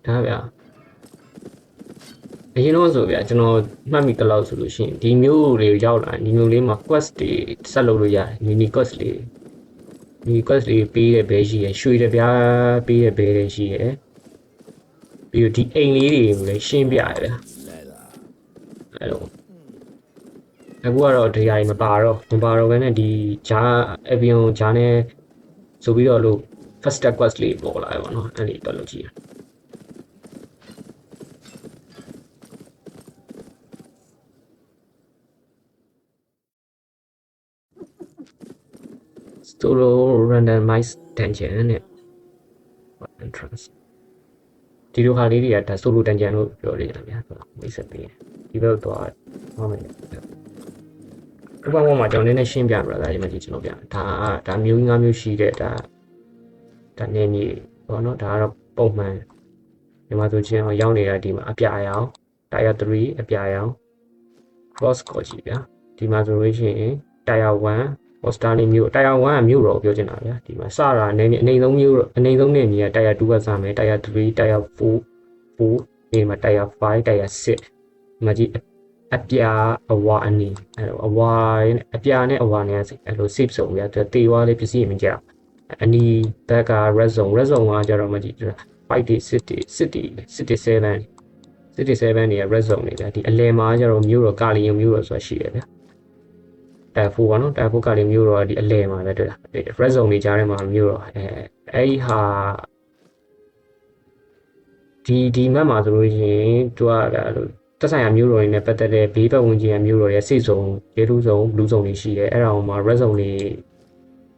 ဒါဗျာအရင်တော့ဆိုဗျာကျွန်တော်မှတ်မိတလောက်ဆိုလို့ရှိရင်ဒီမျိုးတွေရောက်လာဒီမျိုးလေးမှာ quest တွေဆက်လုပ်လို့ရတယ် mini quest လေးပေးတဲ့ဘဲရှိရရွှေတပြားပေးတဲ့ဘဲတွေရှိရပြီးတော့ဒီအိမ်လေးတွေကိုလည်းရှင်းပြရတယ်ဗျာအဲ့လိုအခုကတော့ဒီຢာကြီးမပါတော့ဘဲနဲ့ဒီဂျာ avion ဂျာနဲ့ဆိုပြီးတော့လို့ first quest လေးပေါ်လာပါတော့အဲ့ဒီတော့လုပ်ကြည့်ရsolo randomized dungeon နဲ့ entrance ဒီလိုဟာလေးတွေကဒါ solo dungeon လို့ပြောရတာဗျာမိတ်ဆက်ပေးဒီဘက်တော့ဟောမယ်ဥပမာမှာကျွန်တော်နည်းနည်းရှင်းပြပြတာဒီမှာကြည့်ကျွန်တော်ပြဒါမျိုး5မျိုးရှိတဲ့ဒါနည်းနည်းပေါ့နော်ဒါကတော့ပုံမှန်ဒီမှာဆိုချင်းရောက်နေတာဒီမှာအပြာရောင် tier 3အပြာရောင် cross ကိုကြည့်ဗျာဒီမှာဆိုလို့ရှိရင် tier 1 Postalin မြို့ tier 1ကမြို့တော်ပြောချင်တာဗျာဒီမှာစတာအနေနဲ့ဆုံးမြို့အနေဆုံးနေမြေက tier 2ကစမယ် tier 3 tier 4ဒီမှာ tier 5 tier 6ဒီမှာကြည့် အပြာအဝါအနီအဲ့လိုအဝါအပြာနဲ့အဝါနဲ့အဲ့လို safe zone ပြတေဝါလေးပစ္စည်းမကြအနီဘက်က red zone ကကြတော့မကြည့်5 city 7နေရ red zone နေတယ်ဒီအလယ်မှာကျတော့မြို့တော်ကာလီယုံမြို့တော်ဆိုတာရှိတယ်ဗျာတိုင်ဖိုပါနော်တိုင်ဖိုကာလီမြို့တော်ဒီအလယ်မှာပဲတွေ့တာ red zone နေကြားထဲမှာမြို့တော်အဲ့ဟာဒီမတ်မှာဆိုလို့ရှိရင်သူကအဲ့လိုသက်ဆိုင်ရာမြို့တော်တွေနဲ့ပတ်သက်တဲ့ဘေးပတ်ဝန်းကျင်ရဲ့မြို့တော်ရဲ့စိတ်ဆုံးရေထူးဆုံး blue zone တွေရှိတယ်အဲ့ဒါအောင်မှာ red zone တွေ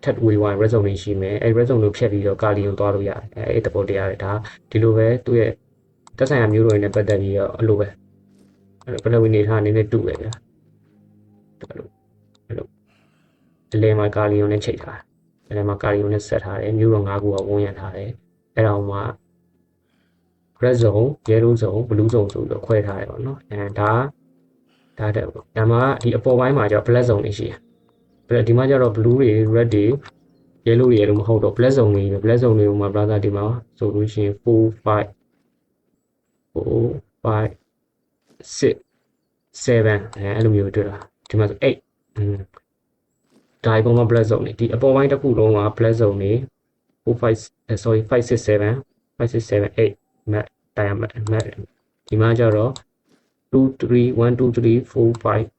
ထပ်ဝေးဝိုင်း red zone တွေရှိမယ်အဲ့ red zone ကိုဖြတ်ပြီးတော့ကာလီယုံသွားလို့ရတယ်အဲ့တပေါ်တရားတွေဒါဒီလိုပဲသူ့ရဲ့သက်ဆိုင်ရာမျိုးတွေနဲ့ပတ်သက်ပြီးတော့အဲ့လိုပဲဘယ်လိုဝင်နေထားအနေနဲ့တူပဲဗျာအဲ့လိုအလဲမှာကာလီယုံနဲ့ချိန်ထားတယ်အလဲမှာကာလီယုံနဲ့ဆက်ထားတယ်မျိုးတော်၅ခုကဝန်းရံထားတယ်အဲ့ဒါမှ red zone yellow zone blue zone ဆိုပြီးတော့ခွဲထားတယ်ပေါ့နော်ဒါမှဒီအပေါ်ပိုင်းမှာကျတော့ black zone တွေရှိတယ်ဒီမှာကျတော့ blue တွေ red တွေ yellow တွေလို့မဟုတ်တော့ black zone တွေ black zone တွေမှာ brother ဒီမှာဆိုလို့ရှိရင်4 5 6 7အဲ့လိုမျိုးတွေ့တာဒီမှာဆို8ဒါပုံမှာ black zone တွေဒီအပေါ်ပိုင်းတစ်ခုလုံးက black zone တွေ5 6 7 8 diameter ဒီမှာကျတော့2 3 1 2 3 4 5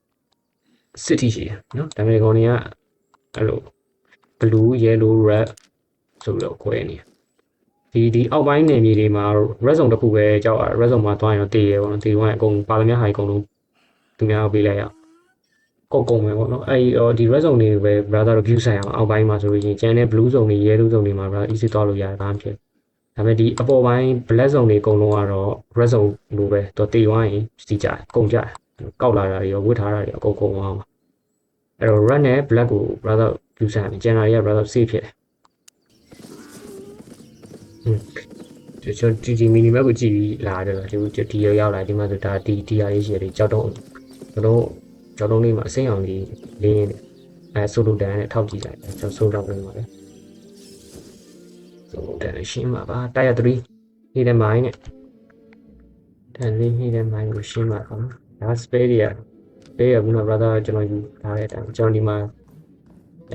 6ရှိတယ်နော်ဒါပေမဲ့ဒီကောင်တွေကအဲ့လို blue yellow red ဆိုပြီးတော့ခွဲနေတယ်ဒီအောက်ပိုင်းနယ်မြေတွေမှာ red zone တစ်ခုပဲကြောက် red zone မှာတွားရင်တော့တည်ရပေါ့နော်တည်သွားရင်အကုန်ပါသမျှဟာအကုန်လုံးသူများပေးလိုက်ရကုန်ပဲပေါ့နော်အဲ့ဒီ red zone တွေပဲ brother တို့ view ဆိုင်အောင်အောက်ပိုင်းမှာဆိုလို့ရှိရင်ကျန်တဲ့ blue zone တွေ yellow zone တွေမှာ brother easy သွားလို့ရတယ်ဘာမှဖြစ်ဒါပေမဲ့ဒီအပေါ်ပိုင်း black zone တွေအကုန်လုံးကတော့ red zone လိုပဲတော့တည်သွားရင်စီးကြတယ်ကုန်ကြတယ်ကောက်လာတာတွေရောဝတ်ထားတာတွေအကုန်ကုန်အောင်ပါအဲ့တော့ red နဲ့ black ကို brother view ဆိုင်အောင်ကျန်တာတွေက brother safe ဖြစ်တယ်ကျွန်တော်ဒီမီနီမက်ကိုကြည့်ပြီးလာတယ်ဒီရောက်လာဒီမှာဆိုဒါဒီဟာလေးရှိတယ်ကြောက်တော့လေးမှာအစိမ်းအောင်လေးနေဆိုလိုတန်နဲ့ထောက်ကြည့်လိုက်ကျွန်တော်ဆိုတော့ပြန်ပါလေဆိုတော့ရှင်းပါပါတိုက်ရ3နေတဲ့မိုင်းနဲ့တန်လေးနေတဲ့မိုင်းကိုရှင်းပါပါဒါ space တွေကပေးရဘူးနော် brother ကျွန်တော်ယူထားတဲ့အတိုင်းကျွန်တော်ဒီမှာည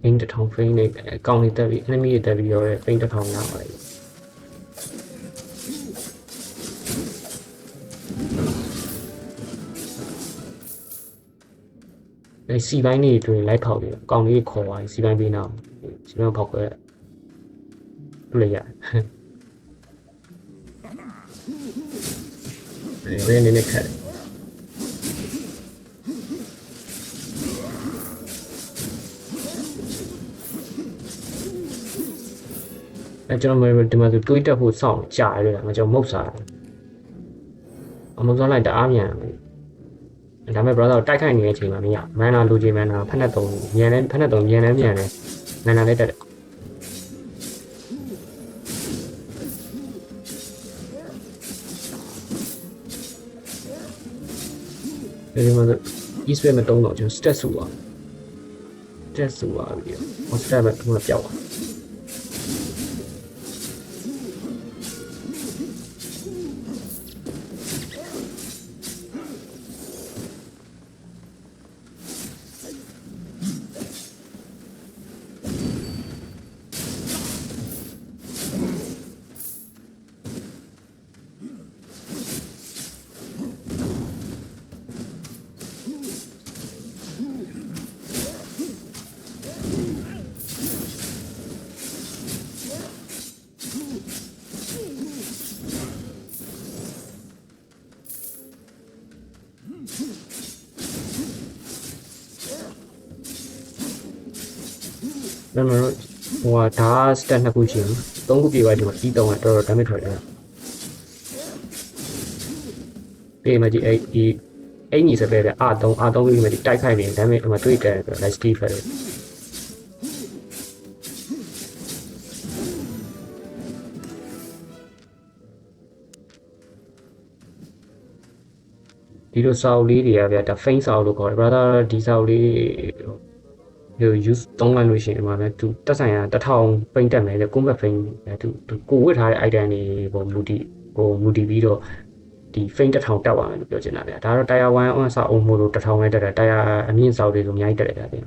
ပိန်းတစ်ထောင်ဖိန်းနဲ့အကောင့်လေးတက်ပြီး enemy တွေတက်ပြီးတော့ပိန်းတစ်ထောင်ရပါတယ်အဲစီပိုင်းတွေတွင်လိုက်ဖောက်ပြီးအကောင့်လေးခေါ်သွားစီပိုင်းပေးနောက်စီပိုင်းဖောက်ခွဲတွေ့ရဘယ်နည်းနဲ့ခက်ကျွန်တော်ဒီမှာဆိုတွေးတက်ဖို့စောင့်ကြာရတယ်ငါကျွန်တော်မုတ်စားအမုတ်စားလိုက်တအားမြန်ဒါပေမဲ့ brother တိုက်ခိုက်နေတဲ့အချိန်မှာမရမန်နာလိုချင်မန်နာဖက်နဲ့တုံမြန်လဲဖက်နဲ့တုံမြန်လဲမန်နာလေးတက်တယ်ဒီမှာ east way မတုံးတော့ကျွန်တော် stat ဆိုပါပြီးတော့ stat ပဲဒီမှာပြောက်သွား那么我打 stand နှစ်ခုရှိတယ်3ခုပြေးသွားဒီမှာကြီး3ကတော်တော် damage ထွက်တယ်ပြေးမှကြီးအဲ့ညီစပဲတဲ့ R3 ပြီးမှဒီတိုက်ခိုက်နေ damage မှာတွေ့တယ်ဆိုတော့ let's keep it ဒီ ဒီလိုစာအုပ်လေးတွေကဗျာဒါ faint စာအုပ်လို့ခေါ်တယ် brother ဒီစာအုပ်လေးဟို use သုံးလိုက်လို့ရှိရင်ဒီမှာလည်းသူတက်ဆိုင်ရာ1000 faint တက်မယ်လေ combat faint သူကိုဝတ်ထားတဲ့ item တွေပုံမူတည်ပြီးတော့ဒီ faint 1000တက်သွားမယ်လို့ပြောချင်တာဗျာဒါတော့ tier 1 on စာအုပ်မို့လို့1000ပဲတက်တယ် tier အမြင့်စာအုပ်တွေဆိုအများကြီးတက်တယ်ဗျာ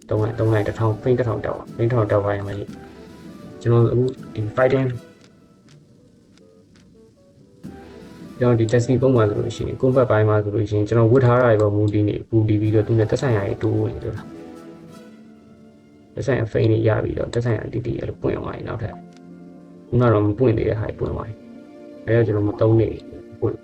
သုံးလိုက်1000 faint 1000တက်သွား faint 1000တက်သွားရင်လည်းကျွန်တော်အခုဒီ fighting ကျွန်တော်ဒီ Destiny ပုံမှန်ဆိုလို့ရှိရင် combat ပိုင်းမှာဆိုလို့ရှိရင်ကျွန်တော်ဝတ်ထားတာတွေပေါ့မူတည်ပြီးတော့သူနဲ့တက်ဆိုင်ရာတွေတိုးဝင်လို့လားတက်ဆိုင်ရာ faint တွေရပြီးတော့တက်ဆိုင်ရာတီအဲ့လိုပွင့်သွားရင်နောက်ထပ်ခုနကတော့မပွင့်သေးတဲ့ဟာပွင့်သွားရင်အဲဒါကျွန်တော်မသုံးနေပွင့်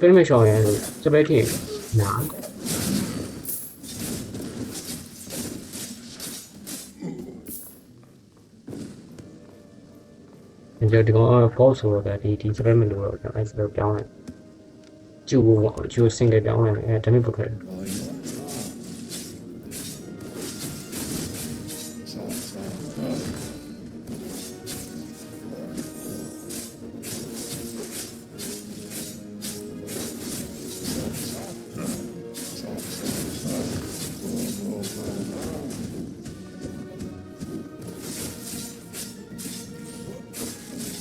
experiment ရှောင်းရင်စပယ်ထင်နာဒီကောင် false ဆိုတော့ဒီ experiment လို့တော့အဲ့ဒါပြောင်းလိုက်ကျူဖို့ကျူ single ပြောင်းလိုက်အဲဒါမျိုးပုတ်ခဲ့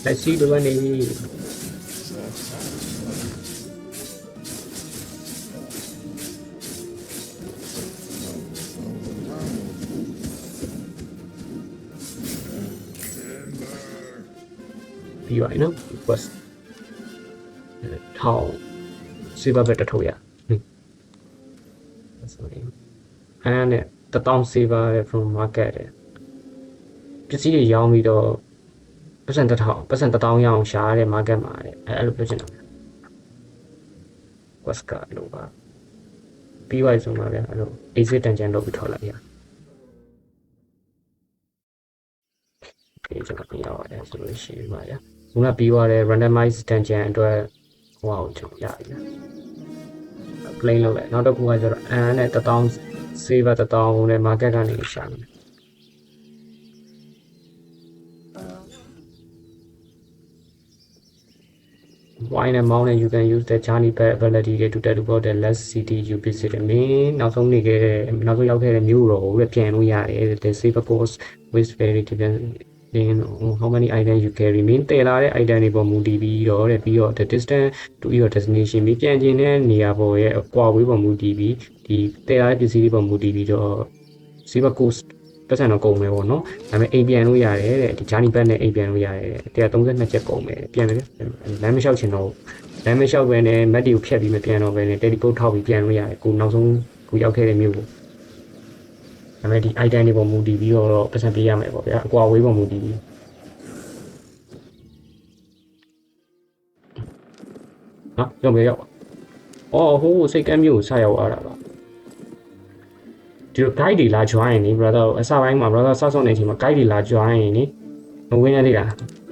Let's see the one in you know was how silver better to ya and the town silver from market ပစ္စည်းတွေရောင်းပြီးတော့ပတ်စံ1000ရအောင်ရှားတဲ့ market မှာအဲ့လိုပြောချင်တာ quest ကလို့ပါပြီးသွားပြီဆိုမှဗျာအဲ့လို exit dungeon လုပ်ပြီးထောက်လိုက်ရဒီကျွန်တော်ပြရပါတယ်ဆိုလို့ရှိရင်ပါဗျာခုနပြီးသွားတဲ့ randomize dungeon အတွက်ဟိုအောင်ကျွန်တော်ရပြီ plain လုပ်လိုက်နောက်တစ်ခုကကျတော့ and နဲ့1000 silver 1000နဲ့ market ကနေရှာမယ်Wine and mountain, you can use the journey pad ability to teleport the last city you visited. Main, now some nigga, now we have a new role, we piano, yeah, the safer course with very different. How many items you carry? Mean, they are identical moody or a view of the distance to your destination. We can near boy, a quawi or moody, they are visible moody or silver coast. ပတ်စံတော့ကုန်မယ်ပေါ့နော်ဒါပေမဲ့အိမ်ပြန်လို့ရတယ်ဒီဂျာနီဘက်နဲ့အိမ်ပြန်လို့ရတယ်132ချက်ကုန်မယ်ပြန်တယ်လမ်းမလျှောက်ချင်တော့လမ်းမလျှောက်ပဲနဲ့မက်တီကိုဖြတ်ပြီးမပြန်တော့ပဲနဲ့တယ်လီပို့ထောက်ပြီးပြန်လို့ရတယ်ကိုနောက်ဆုံးကိုရောက်ခဲ့တဲ့မြို့ကိုဒါပေမဲ့ဒီ item တွေပေါ်မူတည်ပြီးတော့ပတ်စံပေးရမယ်ပေါ့ဗျာအကွာဝေးပေါ်မူတည်ပြီးဟာရောက်မယ်ရောက်အော်ဟိုးစိတ်ကမ်းမြို့ကိုဆက်ရောက်လာတာပါဒီ guide တွေလာ join နေ brother အစပိုင်းမှာ brother စောက်ဆုံးနေချိန်မှာ guide တွေလာ join နေမဝင်ရသေးတာ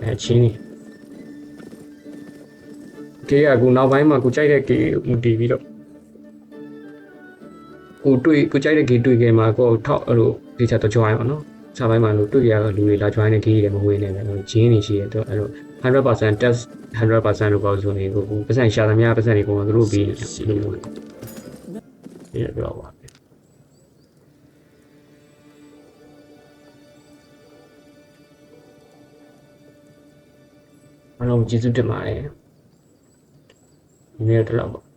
အဲချင်းနေကေကကူနောက်ပိုင်းမှာကူကြိုက်တဲ့ကေမူတည်ပြီးတော့ကူကြိုက်တဲ့ကေတွေ့ခဲ့မှာကိုထောက်အဲ့လိုဒီချက်တော့ join ပါနော်စပိုင်းမှာလို့တွေ့ရတော့လူတွေလာ join တဲ့ကေတွေမဝင်နေတယ်ချင်းနေရှိရတော့အဲ့လို100% test 100% လို့ပေါ့ဆိုနေကိုပတ်စံရှာသမျှပတ်စံတွေပုံမှန်သူတို့ပြီးလို့လို့ဒီတော့ပါအားလုံးကျေးဇူးတင်ပါတယ်ဒီနေ့တော့လောက်ပါ